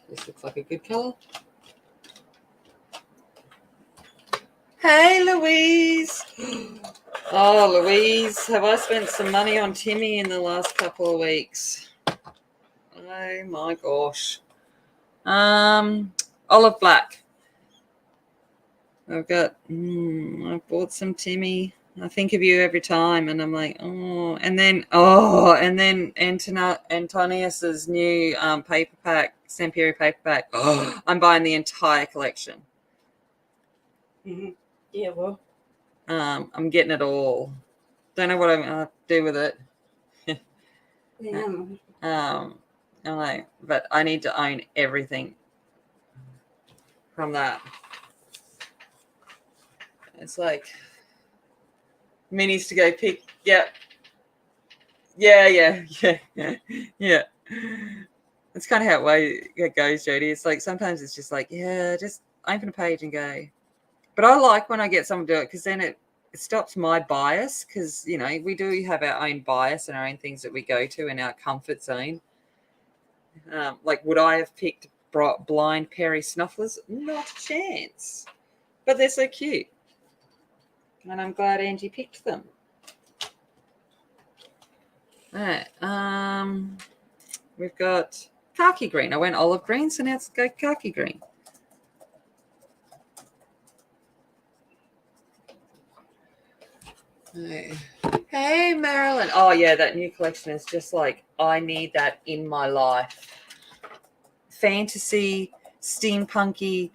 this looks like a good color. Hey, Louise. Oh, Louise, have I spent some money on Timmy in the last couple of weeks? Oh my gosh. Olive black. I've got, I bought some Timmy. I think of you every time, and I'm like, and then Antonius's new paperback, Stamperi paperback. Oh, I'm buying the entire collection. Mm-hmm. Yeah, well. I'm getting it all. Don't know what I'm gonna do with it. Yeah. I'm like, but I need to own everything from that. It's like minis to go pick. Yeah. Yeah. That's kind of how it goes, Jody. It's like sometimes it's just like, yeah, just open a page and go. But I like when I get someone to do it because then it stops my bias because, you know, we do have our own bias and our own things that we go to in our comfort zone. Like, would I have picked blind Perry Snufflers? Not a chance. But they're so cute. And I'm glad Angie picked them. All right. We've got khaki green. I went olive green, so now let's go khaki green. Hey, Marilyn. Oh, yeah, that new collection is just like, I need that in my life. Fantasy, steampunky,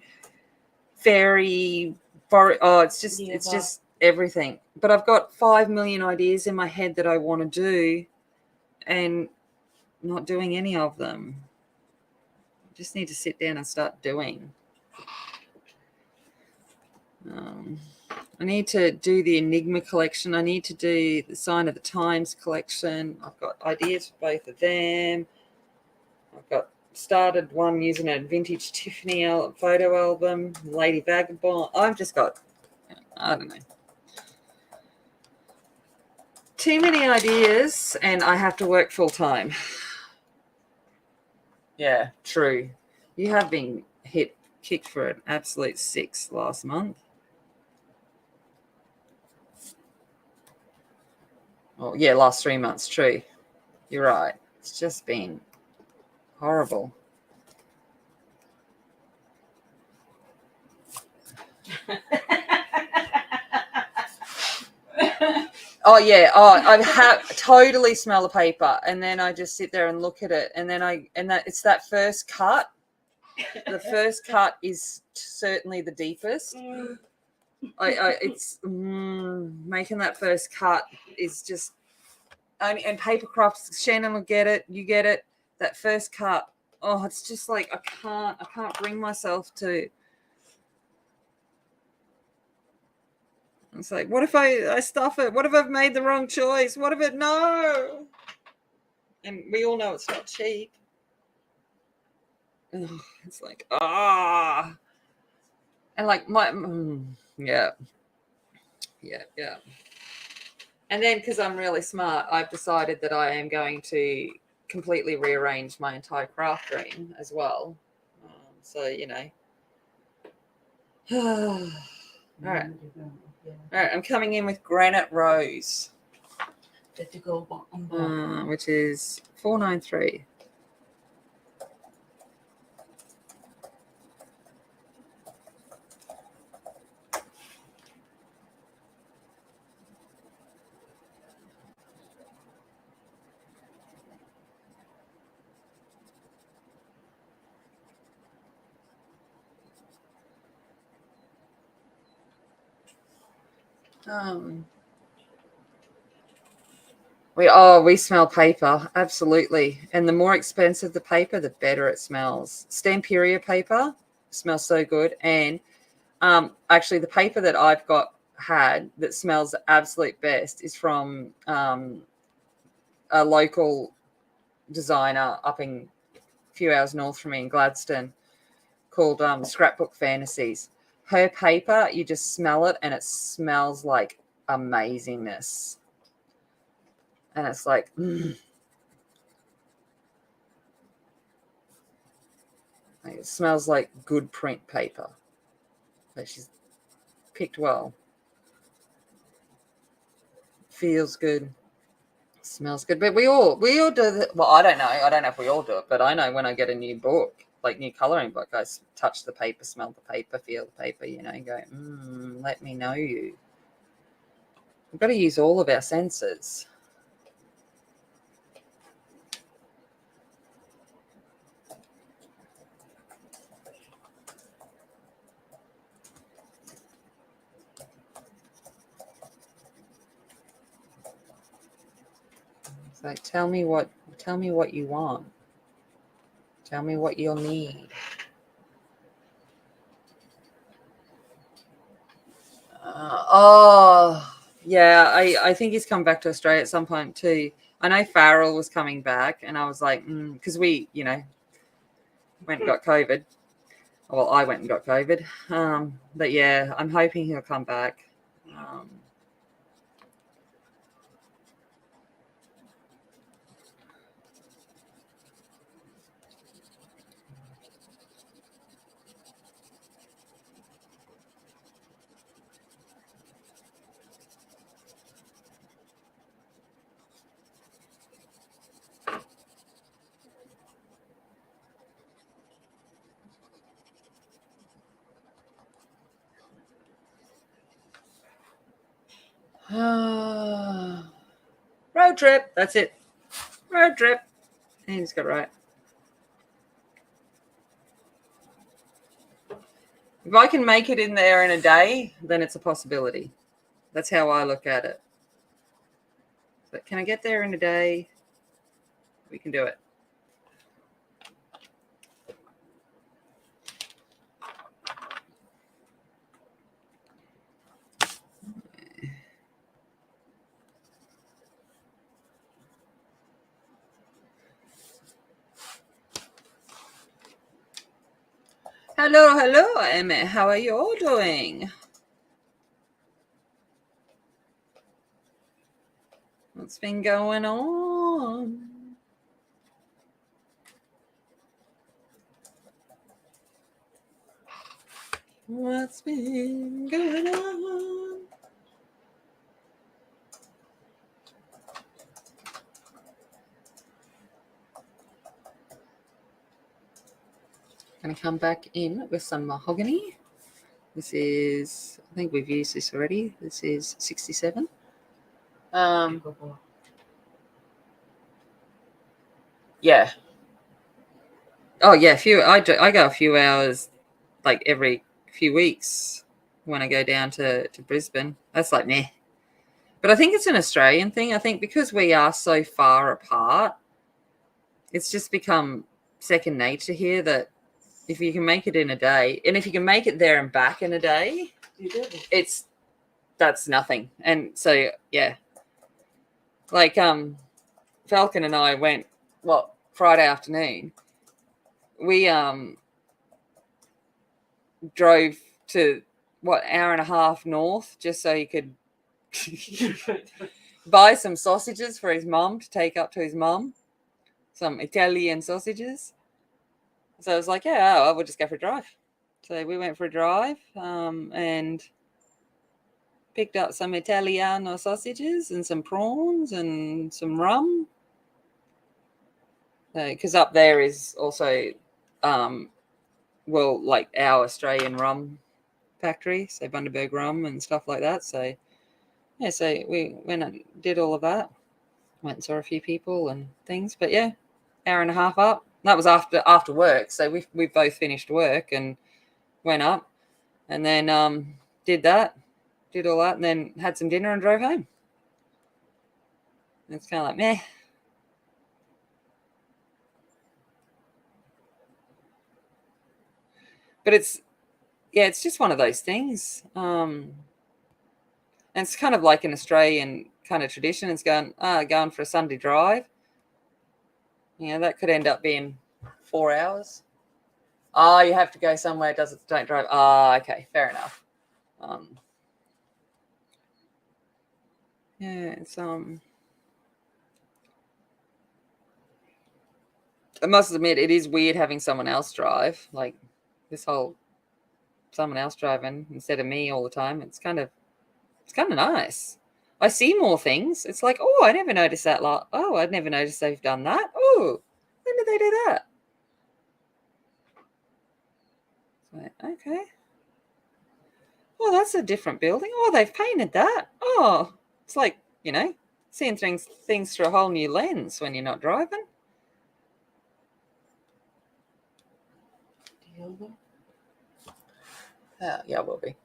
fairy, it's just everything. But I've got 5 million ideas in my head that I want to do and not doing any of them. I just need to sit down and start doing. I need to do the Enigma collection. I need to do the Sign of the Times collection. I've got ideas for both of them. I've got started one using a vintage Tiffany photo album, Lady Vagabond. I've just got, I don't know, too many ideas, and I have to work full time. Yeah, true. You have been kicked for an absolute 6 last month. Oh, yeah, last 3 months, true. You're right. It's just been horrible. Oh yeah. Oh, I have totally smell the paper, and then I just sit there and look at it, and then it's that first cut. The first cut is certainly the deepest. It's making that first cut is just, and paper crafts. Shannon will get it. You get it. That first cut. Oh, it's just like I can't bring myself to. It's like, what if I stuff it? What if I've made the wrong choice? What if it no? And we all know it's not cheap. Ugh, it's like and like yeah. And then because I'm really smart, I've decided that I am going to completely rearrange my entire craft room as well. So all right. All right, I'm coming in with Granite Rose, which is 493. We smell paper, absolutely. And the more expensive the paper, the better it smells. Stamperia paper smells so good. And actually the paper that I've had that smells the absolute best is from a local designer up in a few hours north from me in Gladstone called Scrapbook Fantasies. Her paper, you just smell it and it smells like amazingness. And it's like, it smells like good print paper. But she's picked well. Feels good. Smells good. But we all do that. Well, I don't know. I don't know if we all do it, but I know when I get a new book, like new coloring book, I touch the paper, smell the paper, feel the paper, and go, let me know you. We've got to use all of our senses. It's like, tell me what you want. Tell me what you'll need. Yeah, I think he's come back to Australia at some point too. I know Farrell was coming back, and I was like, because we, went and got COVID. Well, I went and got COVID. But yeah, I'm hoping he'll come back. Road trip. That's it. Road trip. And he's got it right. If I can make it in there in a day, then it's a possibility. That's how I look at it. But can I get there in a day? We can do it. Hello, Emmett. How are you all doing? What's been going on? What's been going on? Gonna come back in with some mahogany. This is, I think we've used this already. This is 67. Yeah. Oh yeah, I go a few hours like every few weeks when I go down to Brisbane. That's like meh. But I think it's an Australian thing. I think because we are so far apart, it's just become second nature here that if you can make it in a day, and if you can make it there and back in a day, that's nothing. And so yeah, like Falcon and I went Friday afternoon. We drove to hour and a half north just so he could buy some sausages for his mum to take up to his mum, some Italian sausages. So I was like, yeah, I will just go for a drive. So we went for a drive and picked up some Italiano sausages and some prawns and some rum. Because up there is also, like our Australian rum factory, so Bundaberg rum and stuff like that. So yeah, so we went and did all of that. Went and saw a few people and things. But yeah, hour and a half up. That was after work. So we both finished work and went up, and then did all that, and then had some dinner and drove home. And it's kind of like meh. But it's just one of those things. And it's kind of like an Australian kind of tradition. It's going for a Sunday drive. That could end up being 4 hours. Oh, you have to go somewhere. Don't drive. Oh, okay, fair enough. Yeah, it's I must admit it is weird having someone else drive. Like this whole someone else driving instead of me all the time. It's kind of nice. I see more things. It's like, oh, I never noticed that lot. Oh, I'd never noticed they've done that. Oh, when did they do that? Like, okay. Oh, that's a different building. Oh, they've painted that. Oh, it's like, seeing things through a whole new lens when you're not driving. Yeah, will be.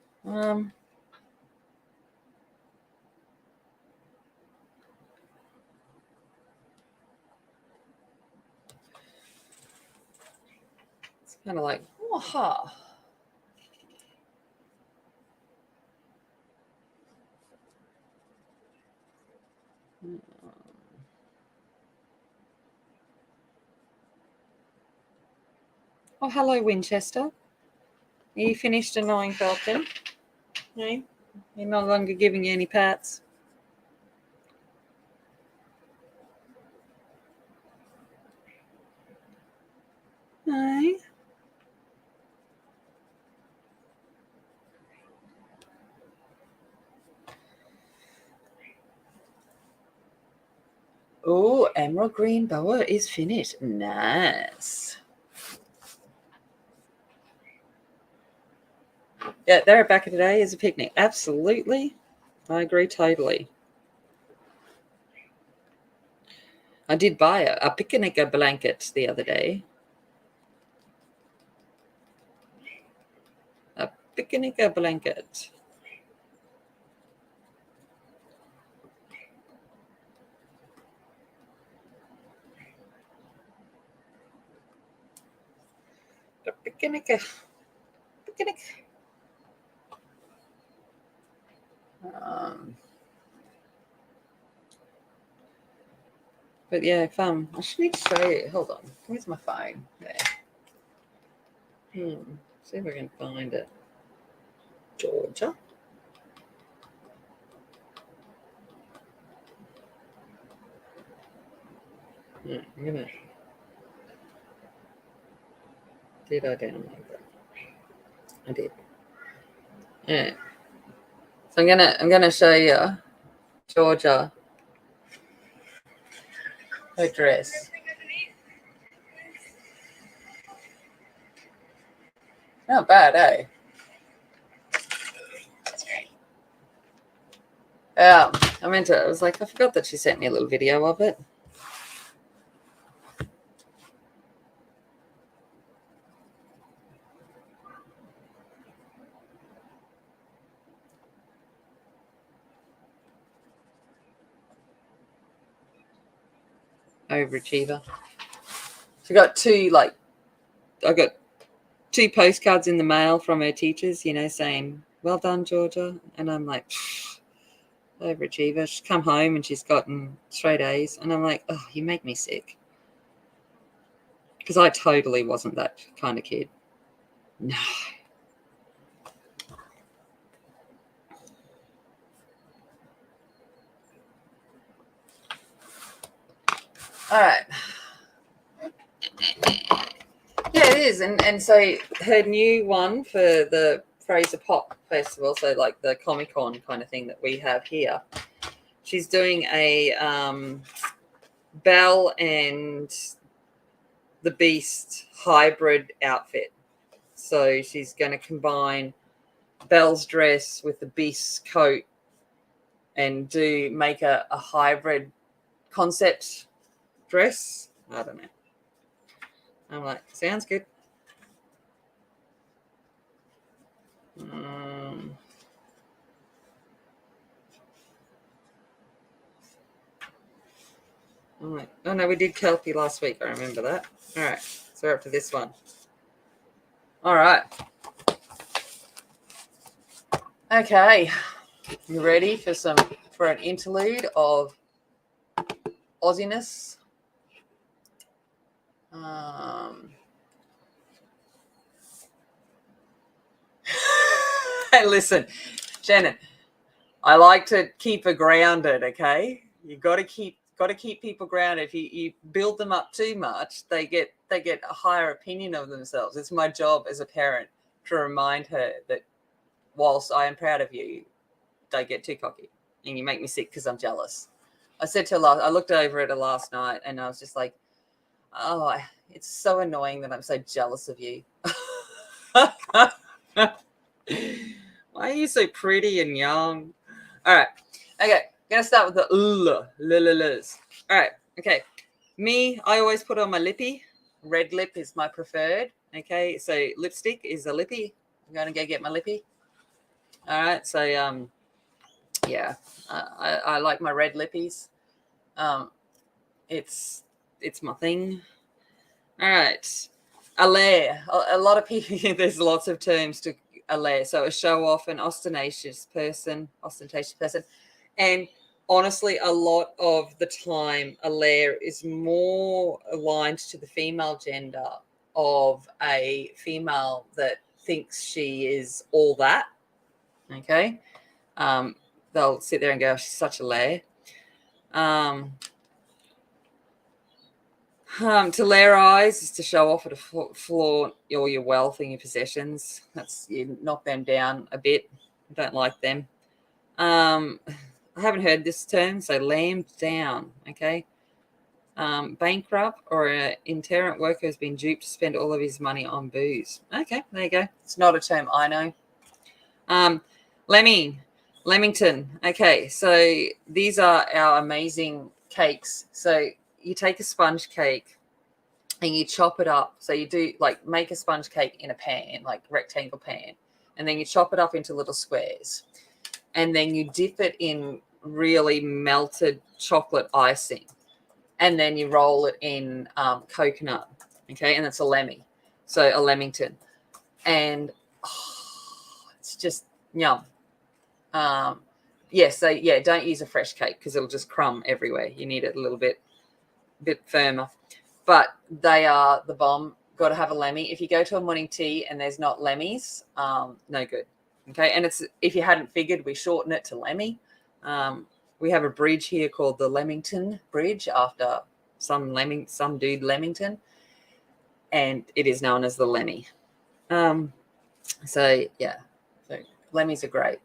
It's kind of like, aha. Oh, hello, Winchester. Are you finished annoying Falcon? No? You're no longer giving you any pats? No? Oh, emerald green boa is finished. Nice. Yeah, they're back today as a picnic. Absolutely. I agree totally. I did buy a picnic blanket the other day. A picnic blanket. A picnic. But yeah, I should need to show you. Hold on. Where's my phone? There. See if we can find it. Georgia. I'm gonna. Did I download that? I did. Yeah. So I'm gonna show you Georgia. Her dress. Not bad, eh? Yeah, I was like, I forgot that she sent me a little video of it. Overachiever. She got I got 2 postcards in the mail from her teachers, saying, well done, Georgia. And I'm like, overachiever. She's come home and she's gotten straight A's. And I'm like, oh, you make me sick. Because I totally wasn't that kind of kid. No. All right. Yeah, it is. And so her new one for the Fraser Pop Festival, so like the Comic-Con kind of thing that we have here, she's doing a Belle and the Beast hybrid outfit. So she's going to combine Belle's dress with the Beast's coat and make a hybrid concept dress. I don't know. I'm like, sounds good. I'm like, oh no, we did Kelpie last week. I remember that. All right, so we're up to this one. All right. Okay, you ready for an interlude of Aussiness? Hey, listen, Shannon, I like to keep her grounded. Okay, you got to keep people grounded. If you build them up too much, they get a higher opinion of themselves. It's my job as a parent to remind her that whilst I am proud of you, don't get too cocky, and you make me sick because I'm jealous. I said to her I looked over at her last night, and I was just like, oh, it's so annoying that I'm so jealous of you. Why are you so pretty and young? All right. Okay. Gonna start with the l-l-l-s. All right. Okay. Me, I always put on my lippy. Red lip is my preferred. Okay. So lipstick is a lippy. I'm gonna go get my lippy. All right. So yeah, I like my red lippies. It's my thing. All right. Allure. A lot of people. There's lots of terms to allure. So a show off, an ostentatious person, and honestly, a lot of the time, allure is more aligned to the female gender of a female that thinks she is all that. Okay. They'll sit there and go, she's such a lair. To lair eyes is to show off at a flaunt all your wealth and your possessions. You knock them down a bit. I don't like them. I haven't heard this term, so lambed down. Okay. Bankrupt or an itinerant worker has been duped to spend all of his money on booze. Okay, there you go. It's not a term I know. Leamington. Okay, so these are our amazing cakes. So you take a sponge cake and you chop it up. So you do make a sponge cake in a pan, like rectangle pan, and then you chop it up into little squares, and then you dip it in really melted chocolate icing, and then you roll it in coconut. Okay, and it's a Lemmy, so a Leamington, and it's just yum. Don't use a fresh cake because it'll just crumb everywhere. You need it a little bit firmer, but they are the bomb. Got to have a Lemmy. If you go to a morning tea and there's not Lemmies, no good. Okay, and it's, if you hadn't figured, we shorten it to Lemmy. We have a bridge here called the Leamington Bridge after some dude Leamington, and it is known as the Lemmy. So Lemmies are great.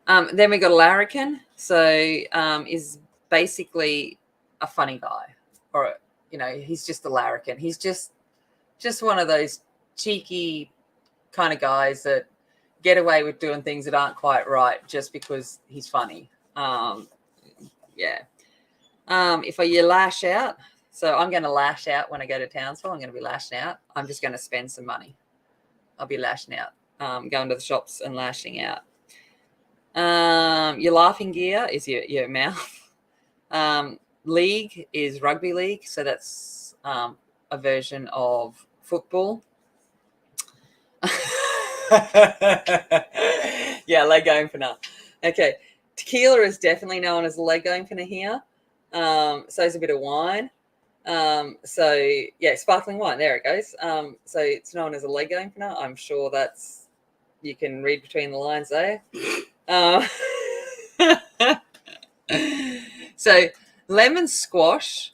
Then we got a larrikin. So is basically a funny guy, or he's just a larrikin. He's just one of those cheeky kind of guys that get away with doing things that aren't quite right just because he's funny. Yeah. If you lash out, so I'm going to lash out when I go to Townsville. I'm going to be lashing out. I'm just going to spend some money. I'll be lashing out, going to the shops and lashing out. Your laughing gear is your mouth. League is rugby league, so that's a version of football. Yeah, leg opener. Okay, tequila is definitely known as a leg opener here. So is a bit of wine. So yeah, sparkling wine. There it goes. So it's known as a leg opener. I'm sure that's, you can read between the lines there. So lemon squash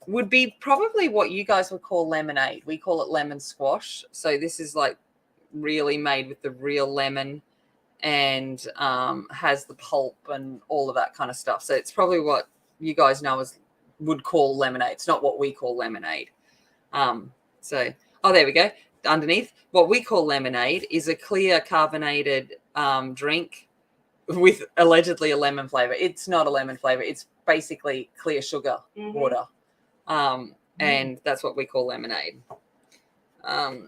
would be probably what you guys would call lemonade. We call it lemon squash. So this is like really made with the real lemon and has the pulp and all of that kind of stuff. So it's probably what you guys know as would call lemonade. It's not what we call lemonade. So, oh, there we go. Underneath, what we call lemonade is a clear carbonated drink with allegedly a lemon flavor. It's not a lemon flavor. It's basically clear sugar water. And that's what we call lemonade.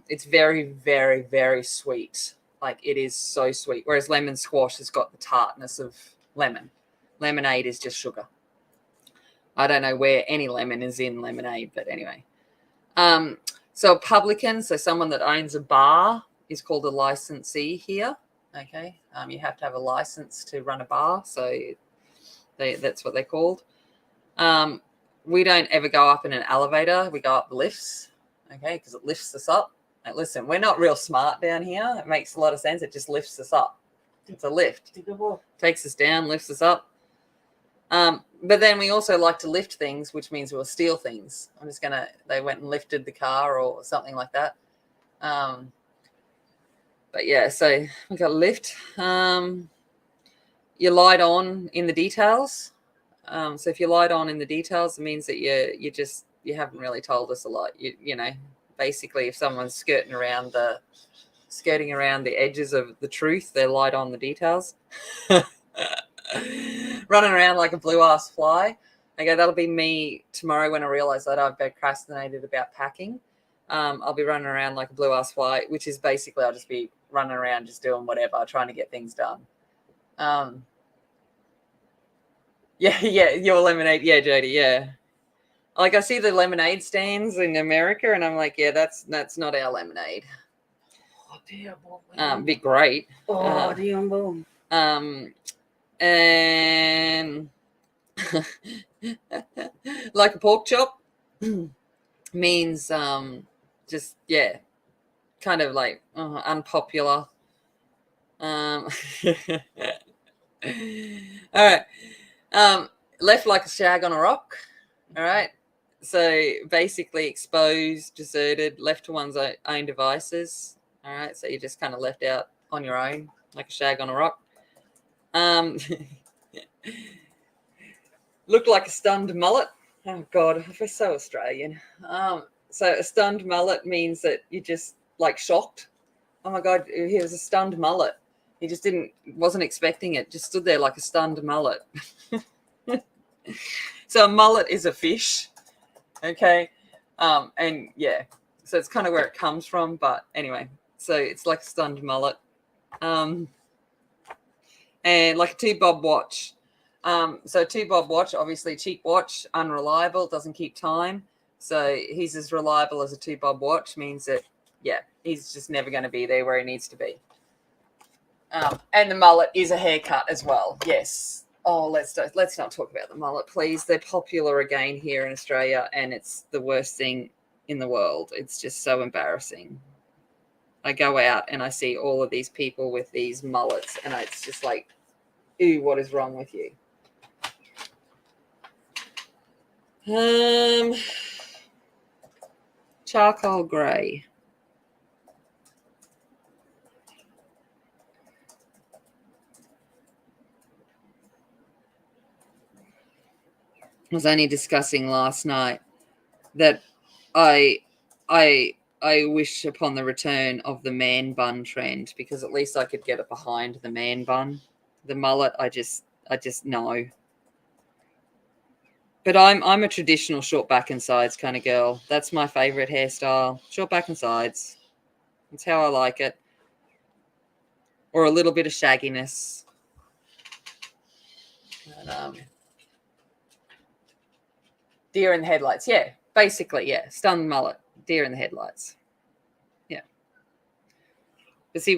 It's very, very, very sweet. Like, it is so sweet. Whereas lemon squash has got the tartness of lemon. Lemonade is just sugar. I don't know where any lemon is in lemonade, but anyway. So a publican, so someone that owns a bar, is called a licensee here. Okay. You have to have a license to run a bar. So that's what they're called. We don't ever go up in an elevator. We go up the lifts. Okay. Because it lifts us up. Now, listen, we're not real smart down here. It makes a lot of sense. It just lifts us up. It's a lift. Takes us down, lifts us up. But then we also like to lift things, which means we'll steal things. They went and lifted the car or something like that. But yeah, so we got a lift. You light on in the details. So if you light on in the details, it means that you haven't really told us a lot. You know, basically if someone's skirting around the edges of the truth, they light on the details. Running around like a blue ass fly. Okay, that'll be me tomorrow when I realize that I've procrastinated about packing. I'll be running around like a blue ass fly, which is basically I'll just be running around just doing whatever, trying to get things done. Yeah, your lemonade. Yeah, Jody, yeah. Like I see the lemonade stands in America and I'm like, yeah, that's not our lemonade. Oh, dear. Be great. Oh, dear. And like a pork chop means just, yeah, kind of like unpopular. All right. Left like a shag on a rock. All right. So basically exposed, deserted, left to one's own devices. All right. So you're just kind of left out on your own like a shag on a rock. Looked like a stunned mullet. Oh God, we're so Australian. So a stunned mullet means that you just like shocked. Oh my God, he was a stunned mullet. He just wasn't expecting it. Just stood there like a stunned mullet. So a mullet is a fish. Okay. And yeah, so it's kind of where it comes from. But anyway, so it's like a stunned mullet. And like a 2-bob watch. So 2-bob watch, obviously cheap watch, unreliable, doesn't keep time. So he's as reliable as a 2-bob watch, means that, yeah, he's just never going to be there where he needs to be. And the mullet is a haircut as well. Yes. Oh, let's not talk about the mullet, please. They're popular again here in Australia, and it's the worst thing in the world. It's just so embarrassing. I go out and I see all of these people with these mullets, and it's just like, ew, what is wrong with you? Charcoal grey. I was only discussing last night that I wish upon the return of the man bun trend, because at least I could get it behind the man bun. The mullet, I just know. But I'm a traditional short back and sides kind of girl. That's my favorite hairstyle. Short back and sides. That's how I like it. Or a little bit of shagginess. And, deer in the headlights. Yeah, basically, yeah. Stun mullet. Deer in the headlights. Yeah. But see,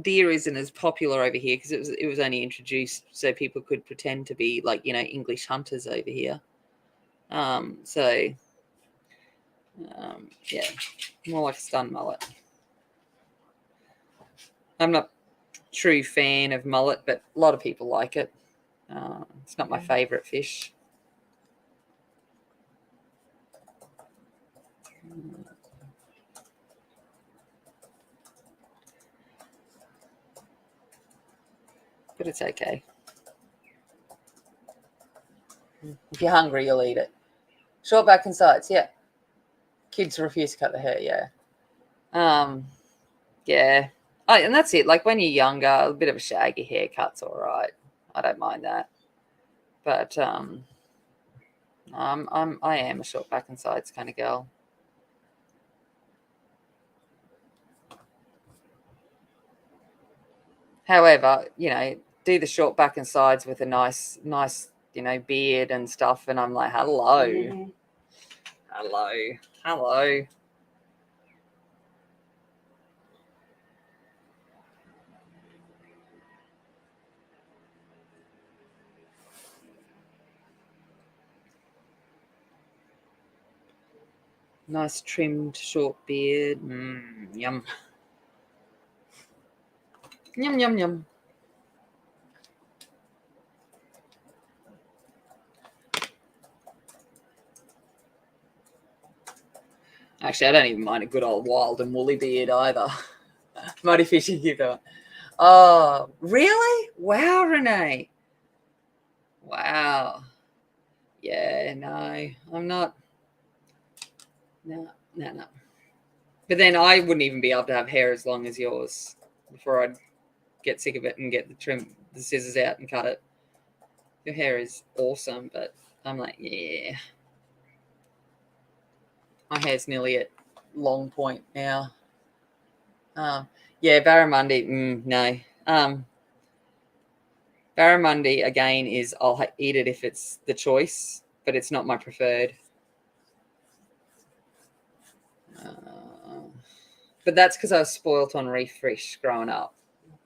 deer isn't as popular over here because it was only introduced so people could pretend to be like, English hunters over here. So yeah, more like a stun mullet. I'm not a true fan of mullet, but a lot of people like it. It's not my favorite fish. But it's okay. If you're hungry, you'll eat it. Short back and sides, yeah. Kids refuse to cut the hair, yeah. Yeah. Oh, and that's it. Like when you're younger, a bit of a shaggy haircut's all right. I don't mind that. But I am a short back and sides kind of girl. However, do the short back and sides with a nice, beard and stuff, and I'm like, hello, Mhm. hello. Nice trimmed short beard. Yum. Yum, yum, yum. Actually, I don't even mind a good old wild and woolly beard either. Mighty fishy giver. Oh, really? Wow, Renee. Wow. Yeah, no, I'm not. No. But then I wouldn't even be able to have hair as long as yours before I'd get sick of it and get the scissors out and cut it. Your hair is awesome, but I'm like, yeah. My hair's nearly at long point now. Yeah, barramundi, no. Barramundi, again, is I'll eat it if it's the choice, but it's not my preferred. But that's because I was spoilt on reef fish growing up.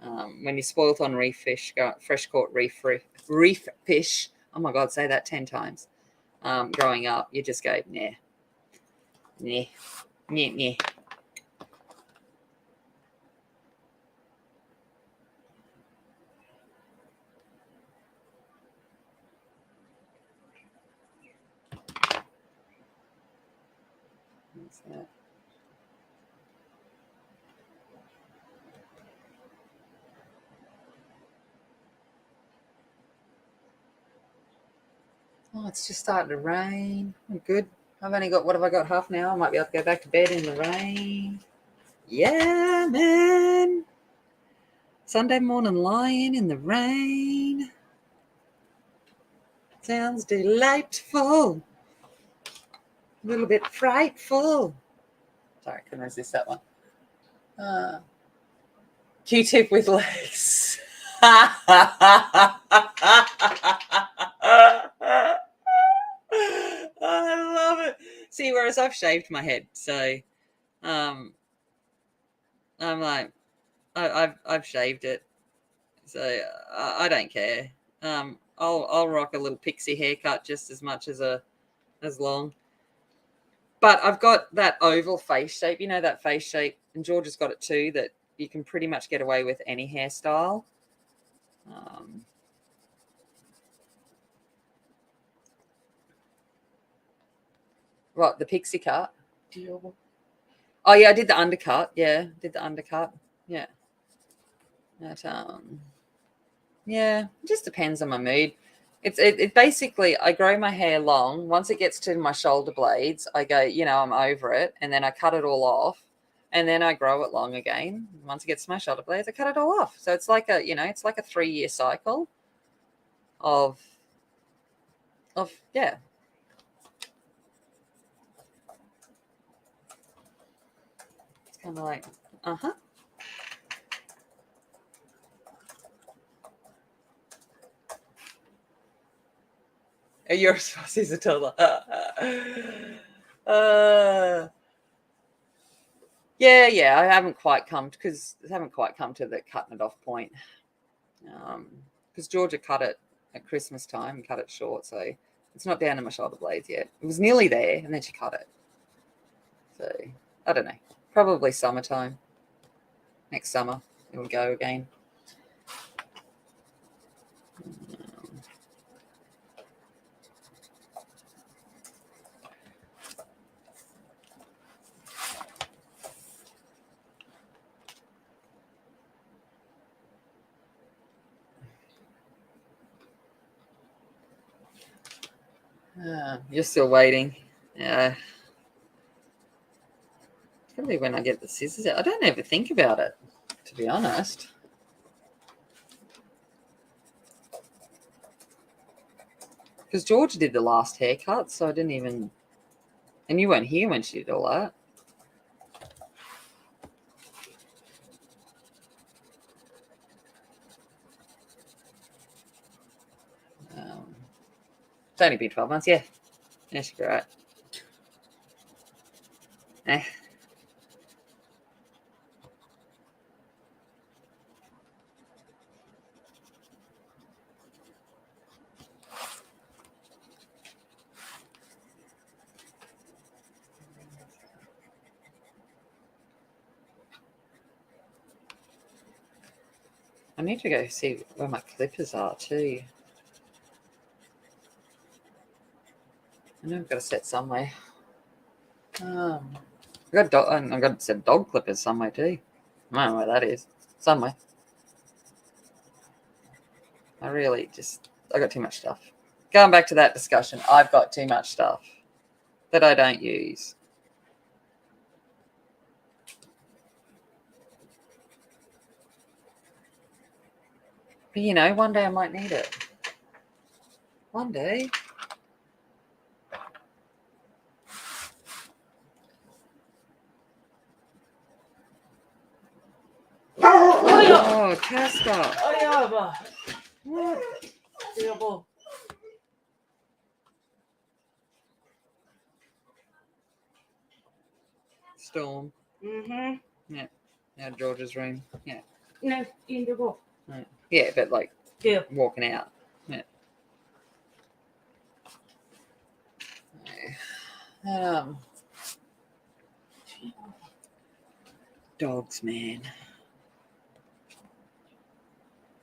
When you're spoilt on reef fish, fresh caught reef fish, oh my God, say that 10 times. Growing up, you just go, nah. What's that? Oh, it's just starting to rain. I'm good. I've only got, what have I got, half an hour? I might be able to go back to bed in the rain. Yeah, man. Sunday morning lying in the rain. Sounds delightful. A little bit frightful. Sorry, couldn't resist that one. Q-tip with legs. I love it. See, whereas I've shaved my head, so I'm like, I've shaved it, so I don't care. I'll rock a little pixie haircut just as much as long. But I've got that oval face shape, that face shape, and George has got it too, that you can pretty much get away with any hairstyle. What, the pixie cut? Oh yeah, I did the undercut. Yeah, did the undercut. Yeah. That yeah, it just depends on my mood. It basically, I grow my hair long. Once it gets to my shoulder blades, I go, I'm over it, and then I cut it all off. and then I grow it long again. Once it gets to my shoulder blades, I cut it all off. So it's like a, it's like a 3-year cycle of yeah. It's kind of like, uh-huh. You're supposed to tell yeah. I haven't quite come to the cutting it off point. Because Georgia cut it at Christmas time and cut it short, so it's not down to my shoulder blades yet. It was nearly there, and then she cut it. So I don't know. Probably summertime. Next summer it will go again. You're still waiting. Yeah. Probably when I get the scissors out. I don't ever think about it, to be honest. Because Georgia did the last haircut, so I didn't even... And you weren't here when she did all that. It's only been 12 months, yeah. Yeah, she'll be right. I need to go see where my clippers are too. I know I've got a set somewhere. I've got a set of dog clippers somewhere too. I don't know where that is. Somewhere. I got too much stuff. Going back to that discussion, I've got too much stuff that I don't use. But one day I might need it. One day. Oh, Casper. What? Storm. Mm-hmm. Yeah. Now George's room. Yeah. No, in the book. Right. Yeah, but like walking out. Yeah. Dogs, man.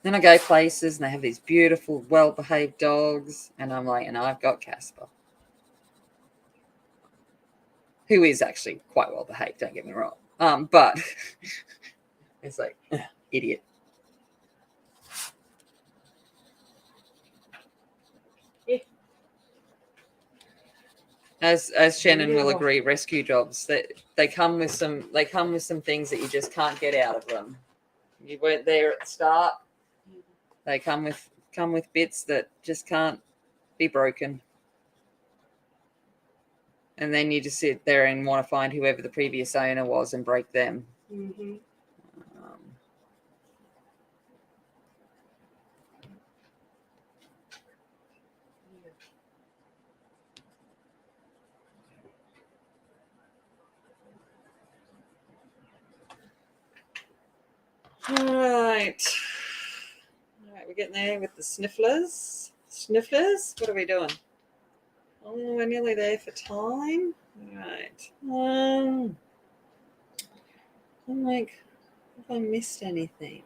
Then I go places and they have these beautiful, well-behaved dogs, and I'm like, and I've got Casper, who is actually quite well-behaved. Don't get me wrong. But it's like, idiot. Yeah. As Shannon will agree, rescue jobs they come with some things that you just can't get out of them. You weren't there at the start. They come with bits that just can't be broken. And then you just sit there and want to find whoever the previous owner was and break them. Mm-hmm. All right, we're getting there with the snifflers. What are we doing? Oh, we're nearly there for time. All right. I'm like, have I missed anything?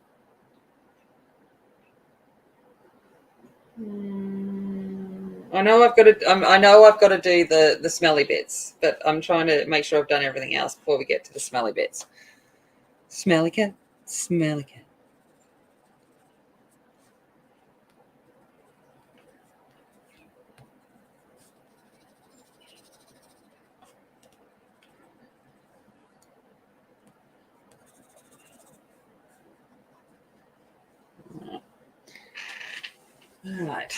I know I've got to do the smelly bits, but I'm trying to make sure I've done everything else before we get to the smelly bits. Smelly cat. All right.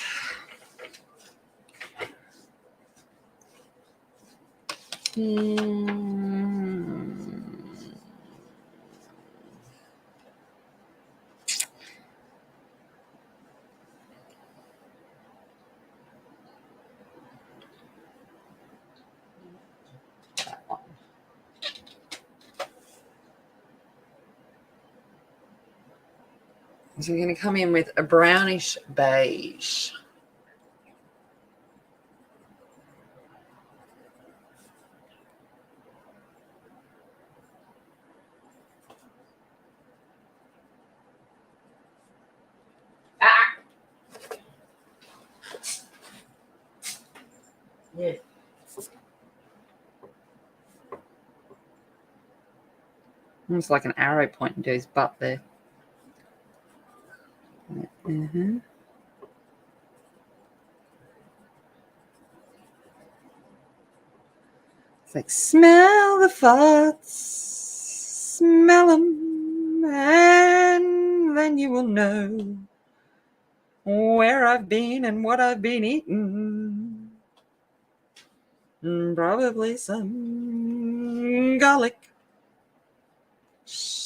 That one. So we're going to come in with a brownish beige. Yeah. Almost like an arrow pointing to his butt there. Mm-hmm. It's like, smell the farts, smell them, and then you will know where I've been and what I've been eating. Probably some garlic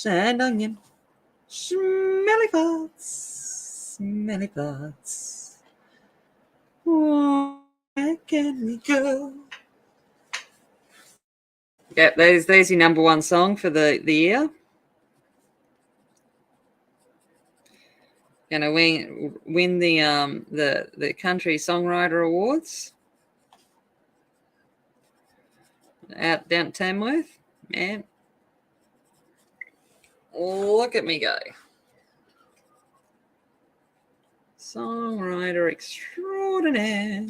and onion. Smelly farts, smelly farts. Where can we go? Yep, there's your number one song for the year. Gonna win the country songwriter awards out down at Tamworth. Man, look at me go. Songwriter extraordinaire.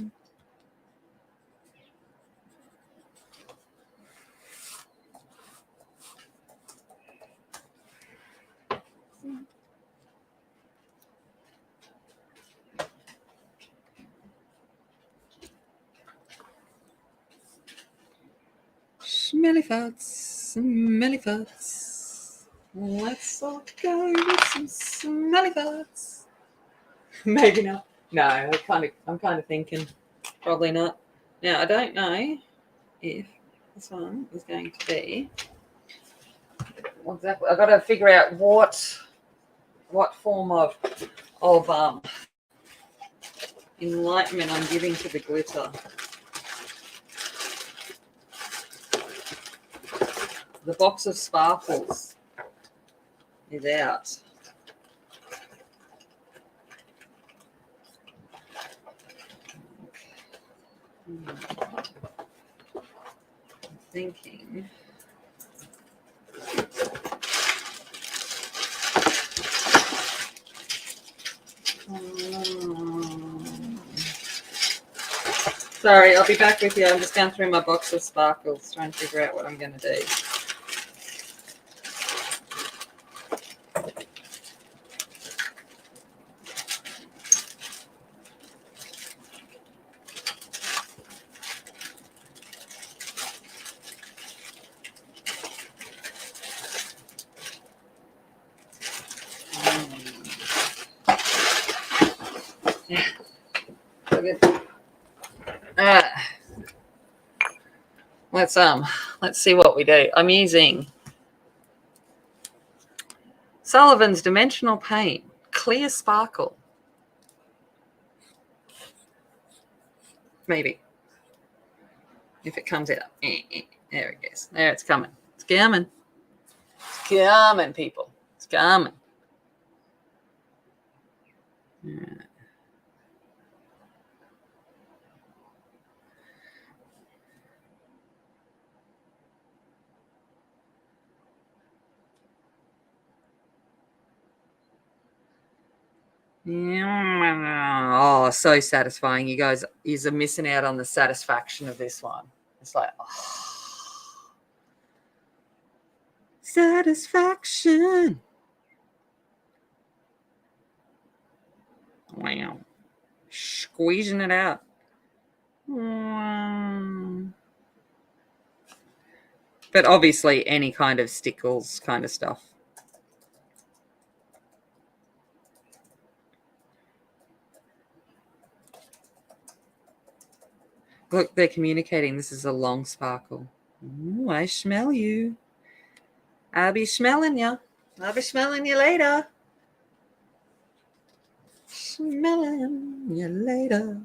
Smelly farts, smelly farts. Let's all go with some smelly farts. Maybe not. No, I'm kind of thinking probably not. Now I don't know if this one is going to be exactly. I've got to figure out what form of enlightenment I'm giving to the glitter. The box of sparkles is out. I'm thinking. Sorry, I'll be back with you. I'm just going through my box of sparkles, trying to figure out what I'm going to do. Let's see what we do. I'm using Sullivan's Dimensional Paint Clear Sparkle. Maybe if it comes out. There it goes. There, it's coming. It's coming. It's coming, people. It's coming. Yeah. Oh, so satisfying. You guys are missing out on the satisfaction of this one. It's like, oh, satisfaction. Wow. Squeezing it out. But obviously any kind of stickles kind of stuff. Look, they're communicating. This is a long sparkle. Ooh, I smell you. I'll be smelling you. I'll be smelling you later. Smelling you later.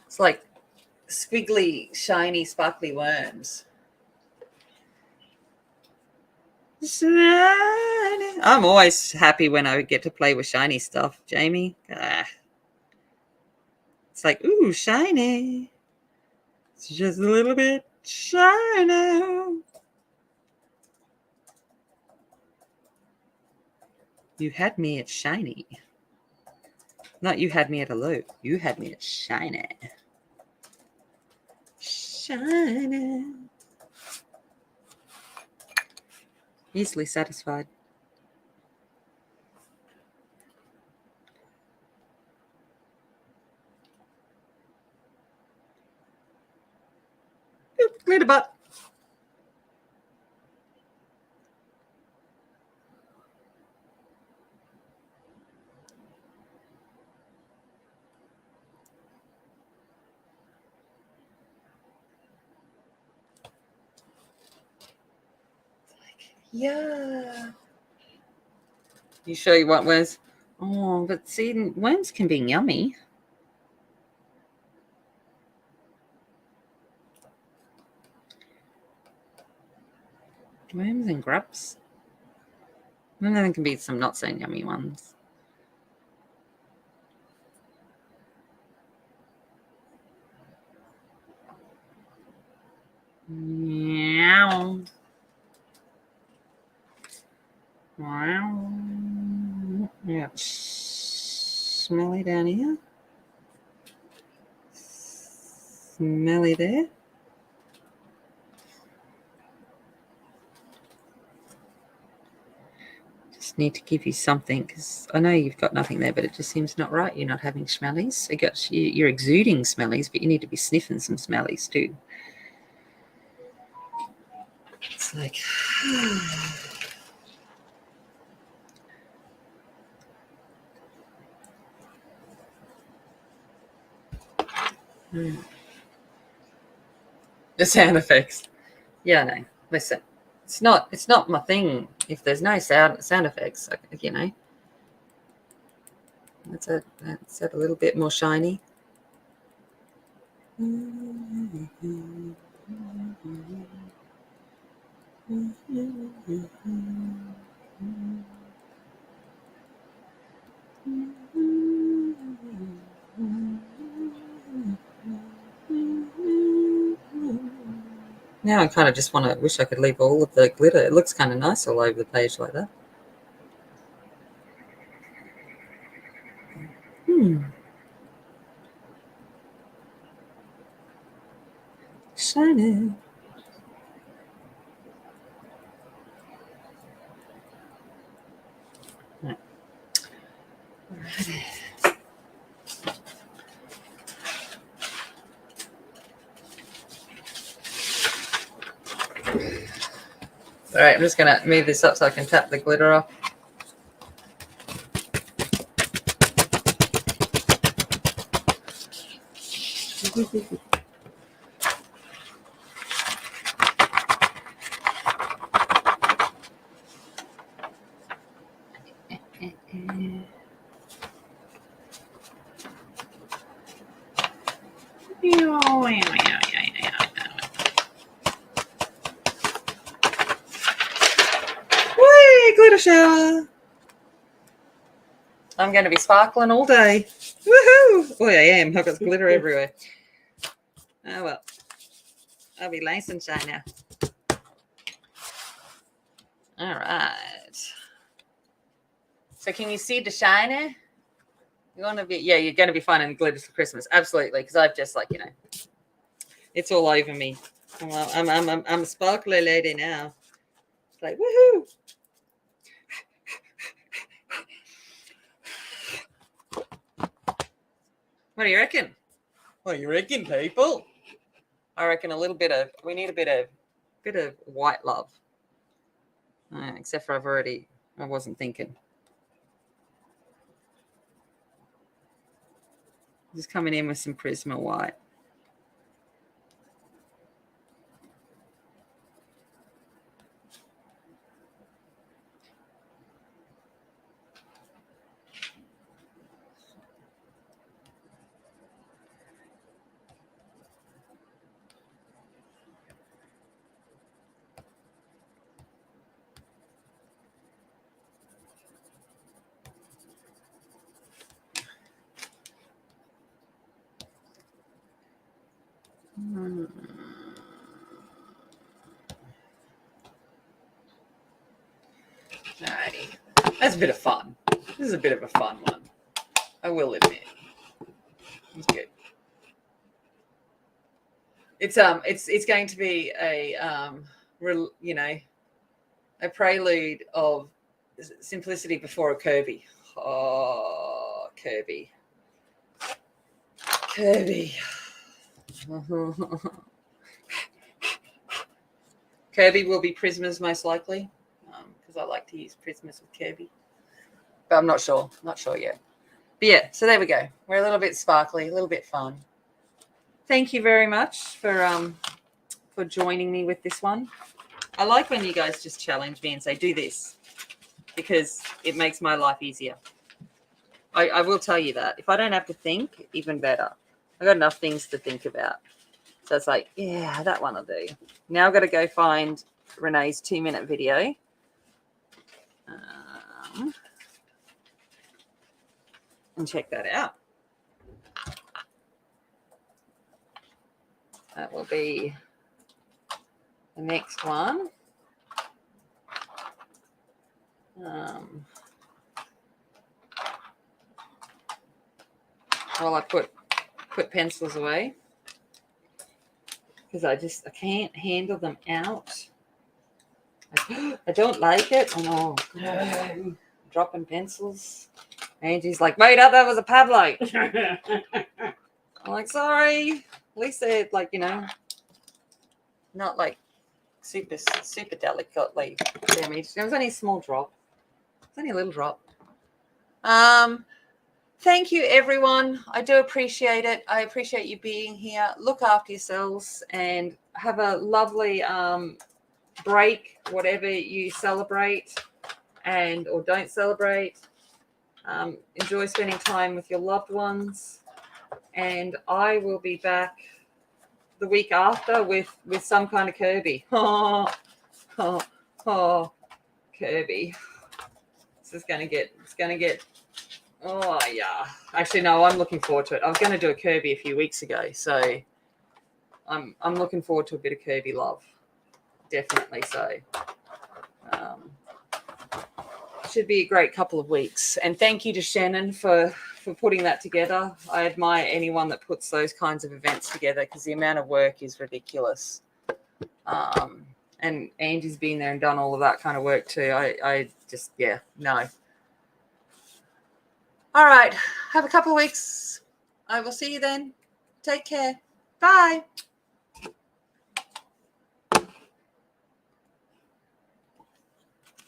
It's like squiggly, shiny, sparkly worms. Shiny. I'm always happy when I get to play with shiny stuff, Jamie. It's like, ooh, shiny. It's just a little bit shiny. You had me at shiny. Not you had me at a low. You had me at shiny. Shiny. Easily satisfied. Glitter butt. Yeah. You sure you want worms? Oh, but see, worms can be yummy. Worms and grubs. And then there can be some not so yummy ones. Meow. Wow. Yeah. Smelly down here. Smelly there. Just need to give you something because I know you've got nothing there, but it just seems not right. You're not having smellies. You're exuding smellies, but you need to be sniffing some smellies too. It's like. The sound effects. Yeah, no. Listen, it's not my thing. If there's no sound effects, you know. That's it a little bit more shiny. Now I kind of just wish I could leave all of the glitter. It looks kind of nice all over the page like that. Shiny. Right. All right, I'm just going to move this up so I can tap the glitter off. Whee! Glitter shower. I'm going to be sparkling all day. Woohoo! Boy, I am. I've got glitter everywhere. Oh, well. I'll be nice and shiny now. All right. So can you see the shiny? You want to be, yeah, you're going to be finding glitters for Christmas. Absolutely. Because I've just it's all over me. I'm a sparkly lady now. It's like, woohoo. What do you reckon? What do you reckon, people? I reckon we need a bit of white love. Except for I wasn't thinking. Just coming in with some Prisma white. Alrighty. That's a bit of fun. This is a bit of a fun one. I will admit. It's good. It's going to be a a prelude of simplicity before a Kirby. Oh, Kirby. Kirby. Kirby will be Prismas most likely, because I like to use Prismas with Kirby. But I'm not sure. Not sure yet. But yeah, so there we go. We're a little bit sparkly, a little bit fun. Thank you very much for joining me with this one. I like when you guys just challenge me and say, do this, because it makes my life easier. I will tell you that. If I don't have to think, even better. I've got enough things to think about. So it's like, yeah, that one will do. Now I've got to go find Renee's 2-minute video. And check that out. That will be the next one. While I put pencils away, because I can't handle them out. I don't like it. Oh no, dropping pencils. Angie's like, wait up, that was a Pablo. I'm like, sorry. At least they're like, not like super delicately damaged. It was only a small drop. It's only a little drop. Thank you, everyone. I do appreciate it. I appreciate you being here. Look after yourselves and have a lovely break, whatever you celebrate or don't celebrate. Enjoy spending time with your loved ones. And I will be back the week after with some kind of Kirby. Oh, Kirby. It's going to get, oh yeah. Actually, no, I'm looking forward to it. I was going to do a Kirby a few weeks ago, so I'm looking forward to a bit of Kirby love. Definitely so. Should be a great couple of weeks. And thank you to Shannon for putting that together. I admire anyone that puts those kinds of events together, because the amount of work is ridiculous. And Angie's been there and done all of that kind of work too. I just, no. All right. Have a couple of weeks. I will see you then. Take care. Bye.